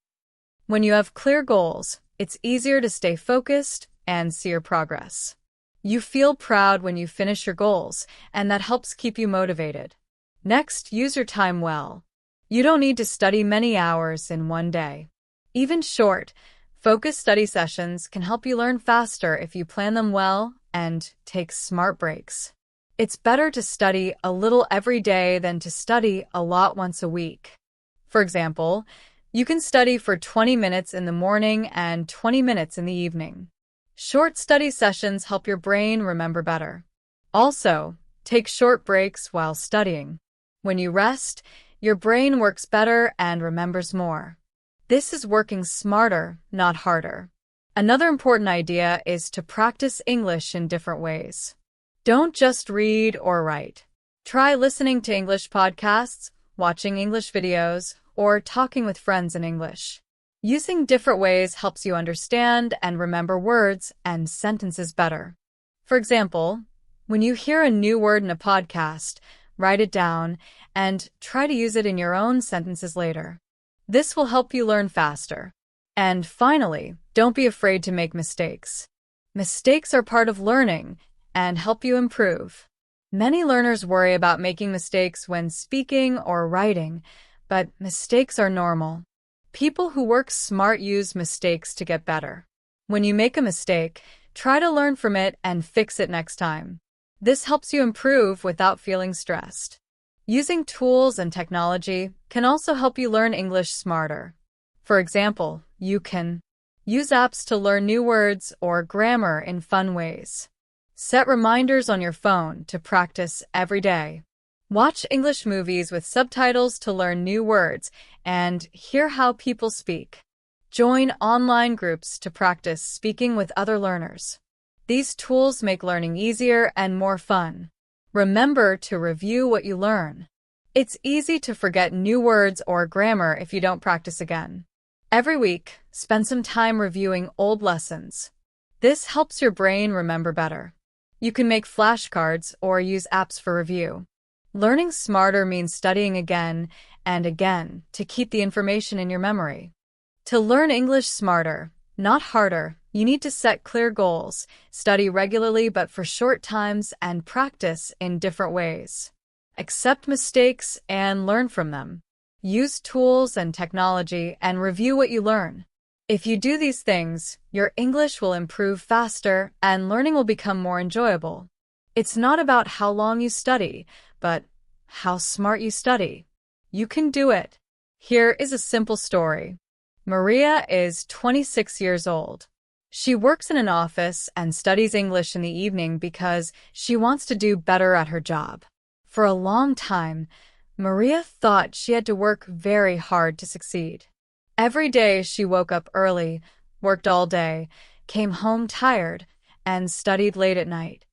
When you have clear goals, it's easier to stay focused and see your progress. You feel proud when you finish your goals, and that helps keep you motivated. Next, use your time well. You don't need to study many hours in one day. Even short, focused study sessions can help you learn faster if you plan them well and take smart breaks. It's better to study a little every day than to study a lot once a week. For example, you can study for 20 minutes in the morning and 20 minutes in the evening. Short study sessions help your brain remember better. Also, take short breaks while studying. When you rest, your brain works better and remembers more. This is working smarter, not harder. Another important idea is to practice English in different ways. Don't just read or write. Try listening to English podcasts, watching English videos, or talking with friends in English. Using different ways helps you understand and remember words and sentences better. For example, when you hear a new word in a podcast, write it down and try to use it in your own sentences later. This will help you learn faster. And finally, don't be afraid to make mistakes. Mistakes are part of learning and help you improve. Many learners worry about making mistakes when speaking or writing, but mistakes are normal. People who work smart use mistakes to get better. When you make a mistake, try to learn from it and fix it next time. This helps you improve without feeling stressed. Using tools and technology can also help you learn English smarter. For example, you can use apps to learn new words or grammar in fun ways. Set reminders on your phone to practice every day. Watch English movies with subtitles to learn new words and hear how people speak. Join online groups to practice speaking with other learners. These tools make learning easier and more fun. Remember to review what you learn. It's easy to forget new words or grammar if you don't practice again. Every week, spend some time reviewing old lessons. This helps your brain remember better. You can make flashcards or use apps for review. Learning smarter means studying again and again to keep the information in your memory. To learn English smarter, not harder, you need to set clear goals, study regularly but for short times, and practice in different ways. Accept mistakes and learn from them. Use tools and technology and review what you learn. If you do these things, your English will improve faster and learning will become more enjoyable. It's not about how long you study, but how smart you study. You can do it. Here is a simple story. Maria is 26 years old. She works in an office and studies English in the evening because she wants to do better at her job. For a long time, Maria thought she had to work very hard to succeed. Every day she woke up early, worked all day, came home tired, and studied late at night.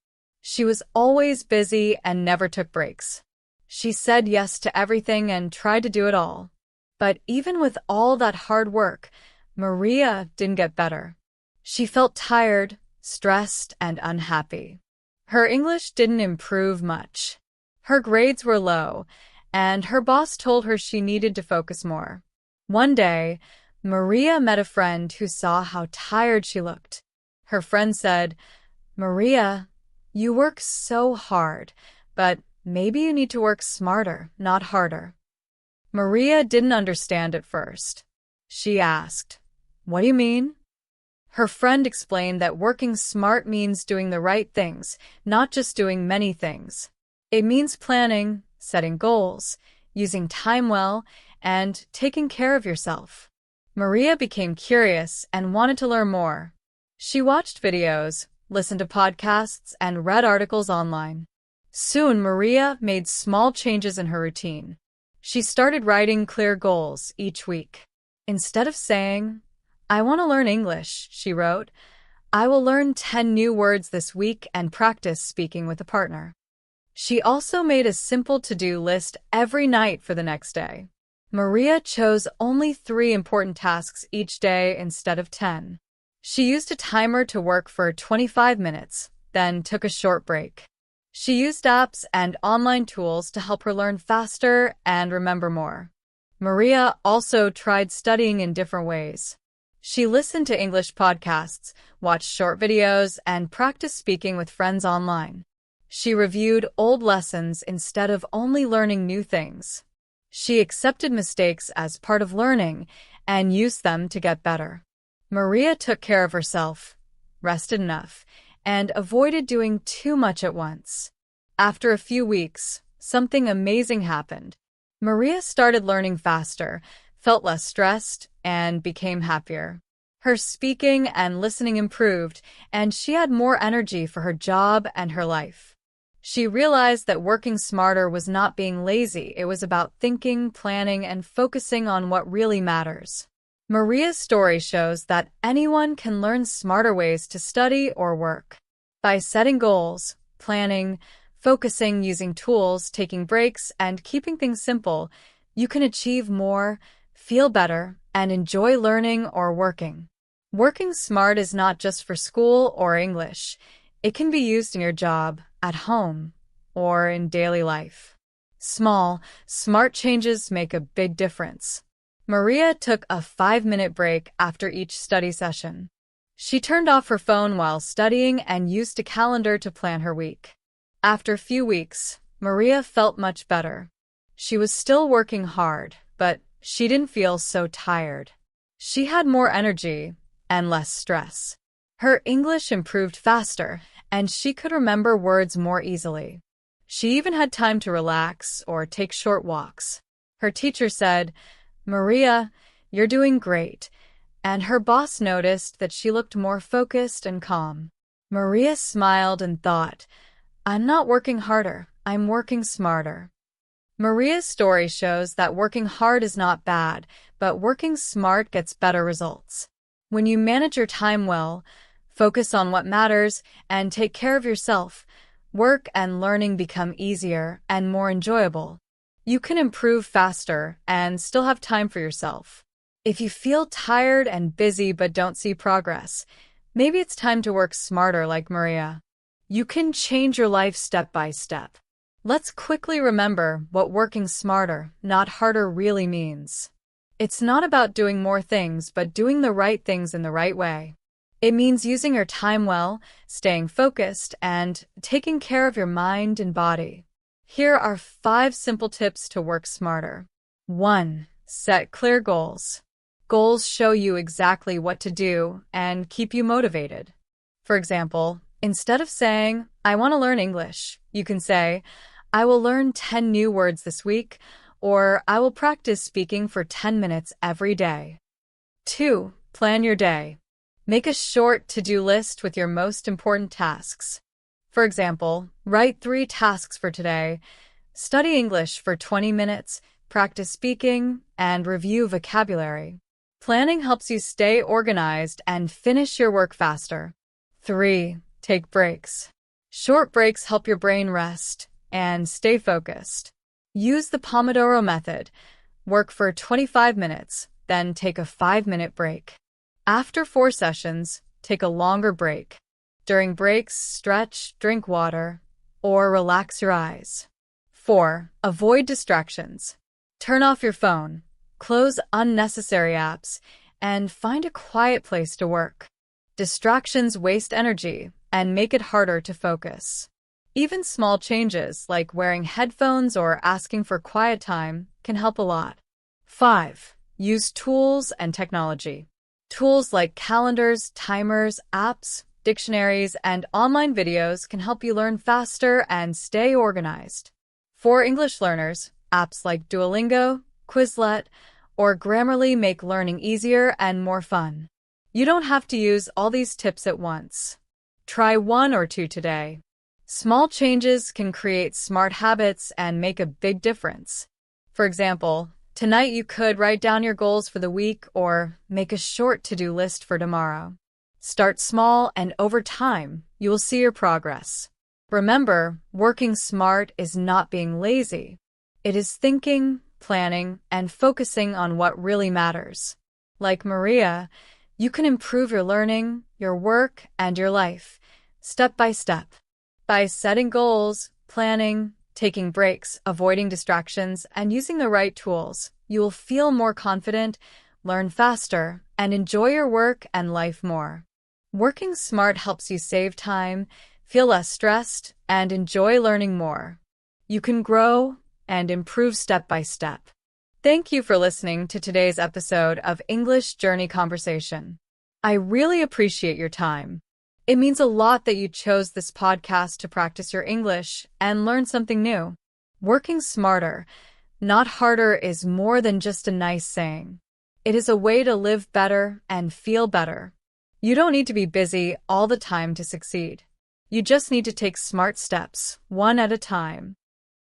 She was always busy and never took breaks. She said yes to everything and tried to do it all. But even with all that hard work, Maria didn't get better. She felt tired, stressed, and unhappy. Her English didn't improve much. Her grades were low, and her boss told her she needed to focus more. One day, Maria met a friend who saw how tired she looked. Her friend said, "Maria, you work so hard, but maybe you need to work smarter, not harder." Maria didn't understand at first. She asked, "What do you mean?" Her friend explained that working smart means doing the right things, not just doing many things. It means planning, setting goals, using time well, and taking care of yourself. Maria became curious and wanted to learn more. She watched videos, listened to podcasts, and read articles online. Soon, Maria made small changes in her routine. She started writing clear goals each week. Instead of saying, "I want to learn English," she wrote, "I will learn 10 new words this week and practice speaking with a partner." She also made a simple to-do list every night for the next day. Maria chose only 3 important tasks each day instead of 10. She used a timer to work for 25 minutes, then took a short break. She used apps and online tools to help her learn faster and remember more. Maria also tried studying in different ways. She listened to English podcasts, watched short videos, and practiced speaking with friends online. She reviewed old lessons instead of only learning new things. She accepted mistakes as part of learning and used them to get better. Maria took care of herself, rested enough, and avoided doing too much at once. After a few weeks, something amazing happened. Maria started learning faster, felt less stressed, and became happier. Her speaking and listening improved, and she had more energy for her job and her life. She realized that working smarter was not being lazy. It was about thinking, planning, and focusing on what really matters. Maria's story shows that anyone can learn smarter ways to study or work. By setting goals, planning, focusing, using tools, taking breaks, and keeping things simple, you can achieve more, feel better, and enjoy learning or working. Working smart is not just for school or English. It can be used in your job, at home, or in daily life. Small, smart changes make a big difference. Maria took a 5-minute break after each study session. She turned off her phone while studying and used a calendar to plan her week. After a few weeks, Maria felt much better. She was still working hard, but she didn't feel so tired. She had more energy and less stress. Her English improved faster, and she could remember words more easily. She even had time to relax or take short walks. Her teacher said, "Maria, you're doing great," and her boss noticed that she looked more focused and calm. Maria smiled and thought, "I'm not working harder, I'm working smarter." Maria's story shows that working hard is not bad, but working smart gets better results. When you manage your time well, focus on what matters, and take care of yourself, work and learning become easier and more enjoyable. You can improve faster and still have time for yourself. If you feel tired and busy but don't see progress, maybe it's time to work smarter like Maria. You can change your life step by step. Let's quickly remember what working smarter, not harder, really means. It's not about doing more things but doing the right things in the right way. It means using your time well, staying focused, and taking care of your mind and body. Here are 5 simple tips to work smarter. 1. Set clear goals. Goals show you exactly what to do and keep you motivated. For example, instead of saying, "I want to learn English," you can say, "I will learn 10 new words this week," or "I will practice speaking for 10 minutes every day." 2. Plan your day. Make a short to-do list with your most important tasks. For example, write 3 tasks for today, study English for 20 minutes, practice speaking, and review vocabulary. Planning helps you stay organized and finish your work faster. 3. Take breaks. Short breaks help your brain rest and stay focused. Use the Pomodoro method. Work for 25 minutes, then take a 5-minute break. After 4 sessions, take a longer break. During breaks, stretch, drink water, or relax your eyes. 4. Avoid distractions. Turn off your phone, close unnecessary apps, and find a quiet place to work. Distractions waste energy and make it harder to focus. Even small changes like wearing headphones or asking for quiet time can help a lot. 5. Use tools and technology. Tools like calendars, timers, apps, dictionaries, and online videos can help you learn faster and stay organized. For English learners, apps like Duolingo, Quizlet, or Grammarly make learning easier and more fun. You don't have to use all these tips at once. Try one or two today. Small changes can create smart habits and make a big difference. For example, tonight you could write down your goals for the week or make a short to-do list for tomorrow. Start small and over time, you will see your progress. Remember, working smart is not being lazy. It is thinking, planning, and focusing on what really matters. Like Maria, you can improve your learning, your work, and your life, step by step. By setting goals, planning, taking breaks, avoiding distractions, and using the right tools, you will feel more confident, learn faster, and enjoy your work and life more. Working smart helps you save time, feel less stressed, and enjoy learning more. You can grow and improve step by step. Thank you for listening to today's episode of English Journey Conversation. I really appreciate your time. It means a lot that you chose this podcast to practice your English and learn something new. Working smarter, not harder, is more than just a nice saying. It is a way to live better and feel better. You don't need to be busy all the time to succeed. You just need to take smart steps, one at a time.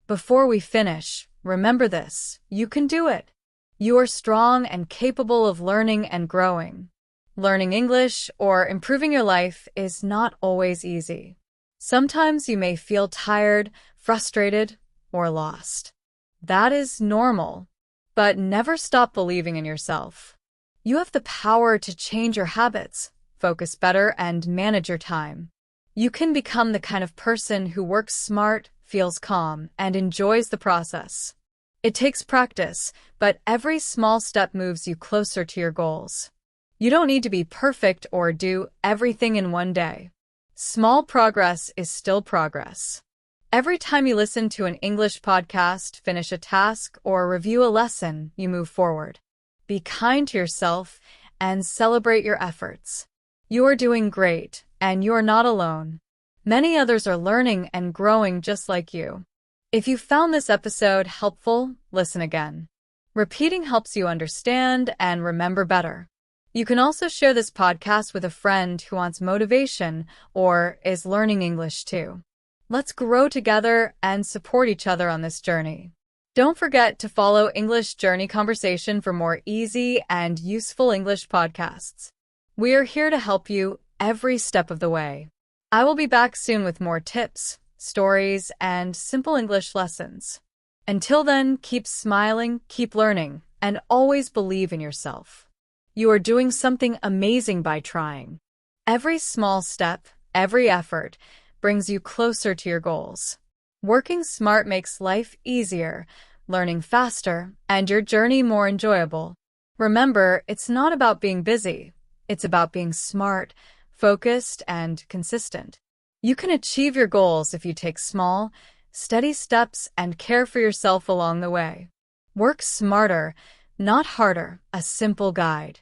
Before we finish, remember this: you can do it. You are strong and capable of learning and growing. Learning English or improving your life is not always easy. Sometimes you may feel tired, frustrated, or lost. That is normal. But never stop believing in yourself. You have the power to change your habits, focus better, and manage your time. You can become the kind of person who works smart, feels calm, and enjoys the process. It takes practice, but every small step moves you closer to your goals. You don't need to be perfect or do everything in one day. Small progress is still progress. Every time you listen to an English podcast, finish a task, or review a lesson, you move forward. Be kind to yourself and celebrate your efforts. You are doing great, and you are not alone. Many others are learning and growing just like you. If you found this episode helpful, listen again. Repeating helps you understand and remember better. You can also share this podcast with a friend who wants motivation or is learning English too. Let's grow together and support each other on this journey. Don't forget to follow English Journey Conversation for more easy and useful English podcasts. We are here to help you every step of the way. I will be back soon with more tips, stories, and simple English lessons. Until then, keep smiling, keep learning, and always believe in yourself. You are doing something amazing by trying. Every small step, every effort, brings you closer to your goals. Working smart makes life easier, learning faster, and your journey more enjoyable. Remember, it's not about being busy. It's about being smart, focused, and consistent. You can achieve your goals if you take small, steady steps and care for yourself along the way. Work smarter, not harder, a simple guide.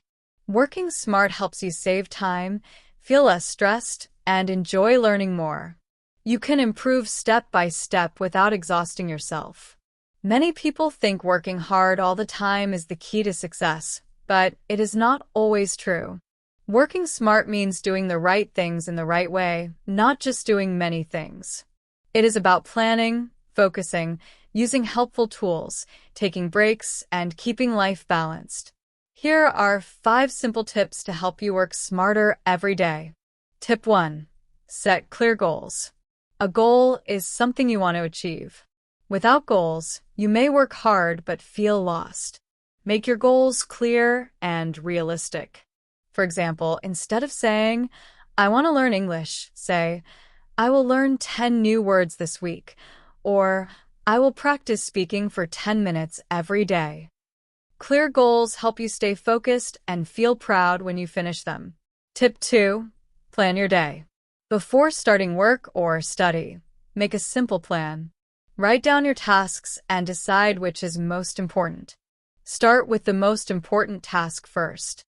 Working smart helps you save time, feel less stressed, and enjoy learning more. You can improve step by step without exhausting yourself. Many people think working hard all the time is the key to success, but it is not always true. Working smart means doing the right things in the right way, not just doing many things. It is about planning, focusing, using helpful tools, taking breaks, and keeping life balanced. Here are 5 simple tips to help you work smarter every day. Tip 1. Set clear goals. A goal is something you want to achieve. Without goals, you may work hard but feel lost. Make your goals clear and realistic. For example, instead of saying, "I want to learn English," say, "I will learn 10 new words this week," or "I will practice speaking for 10 minutes every day." Clear goals help you stay focused and feel proud when you finish them. Tip 2. Plan your day. Before starting work or study, make a simple plan. Write down your tasks and decide which is most important. Start with the most important task first.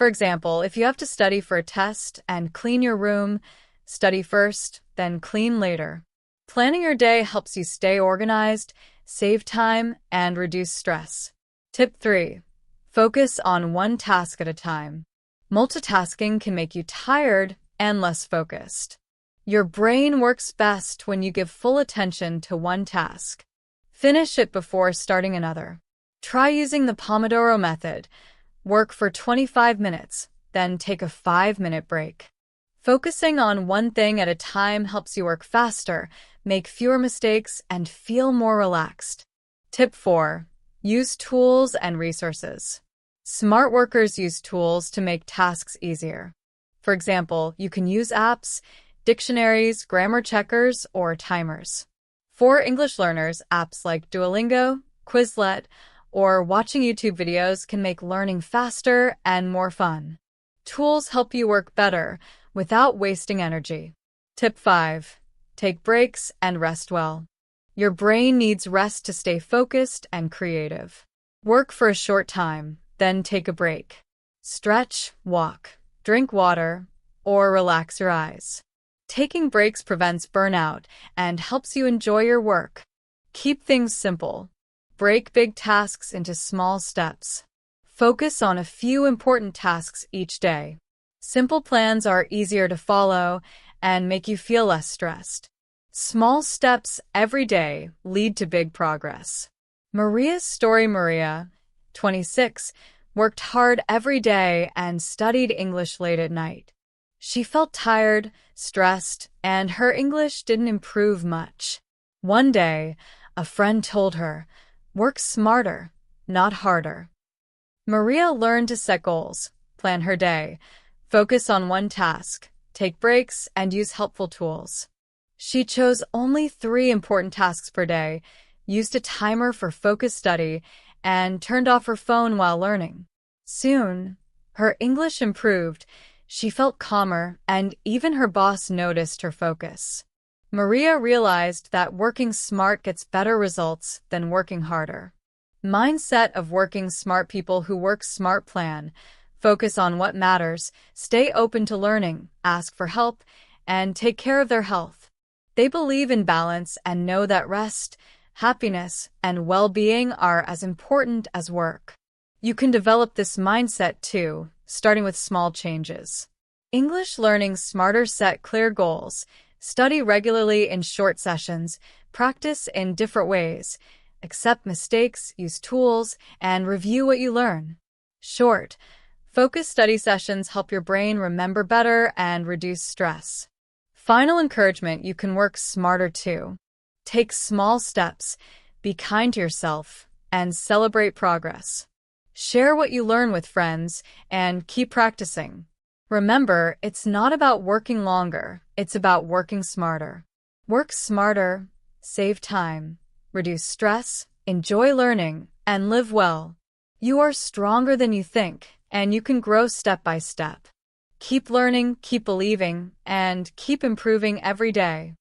For example, if you have to study for a test and clean your room, study first, then clean later. Planning your day helps you stay organized, save time, and reduce stress. Tip 3. Focus on one task at a time. Multitasking can make you tired and less focused. Your brain works best when you give full attention to one task. Finish it before starting another. Try using the Pomodoro method. Work for 25 minutes, then take a 5-minute break. Focusing on one thing at a time helps you work faster, make fewer mistakes, and feel more relaxed. Tip 4. Use tools and resources. Smart workers use tools to make tasks easier. For example, you can use apps, dictionaries, grammar checkers, or timers. For English learners, apps like Duolingo, Quizlet, or watching YouTube videos can make learning faster and more fun. Tools help you work better without wasting energy. Tip 5. Take breaks and rest well. Your brain needs rest to stay focused and creative. Work for a short time, then take a break. Stretch, walk, drink water, or relax your eyes. Taking breaks prevents burnout and helps you enjoy your work. Keep things simple. Break big tasks into small steps. Focus on a few important tasks each day. Simple plans are easier to follow and make you feel less stressed. Small steps every day lead to big progress. Maria's story. Maria, 26, worked hard every day and studied English late at night. She felt tired, stressed, and her English didn't improve much. One day, a friend told her, "Work smarter, not harder." Maria learned to set goals, plan her day, focus on one task, take breaks, and use helpful tools. She chose only 3 important tasks per day, used a timer for focused study, and turned off her phone while learning. Soon, her English improved, she felt calmer, and even her boss noticed her focus. Maria realized that working smart gets better results than working harder. Mindset of working smart. People who work smart plan, focus on what matters, stay open to learning, ask for help, and take care of their health. They believe in balance and know that rest, happiness, and well-being are as important as work. You can develop this mindset too, starting with small changes. English learning smarter. Set clear goals. Study regularly in short sessions. Practice in different ways. Accept mistakes, use tools, and review what you learn. Short, focused study sessions help your brain remember better and reduce stress. Final encouragement. You can work smarter too. Take small steps, be kind to yourself, and celebrate progress. Share what you learn with friends and keep practicing. Remember, it's not about working longer, it's about working smarter. Work smarter, save time, reduce stress, enjoy learning, and live well. You are stronger than you think, and you can grow step by step. Keep learning, keep believing, and keep improving every day.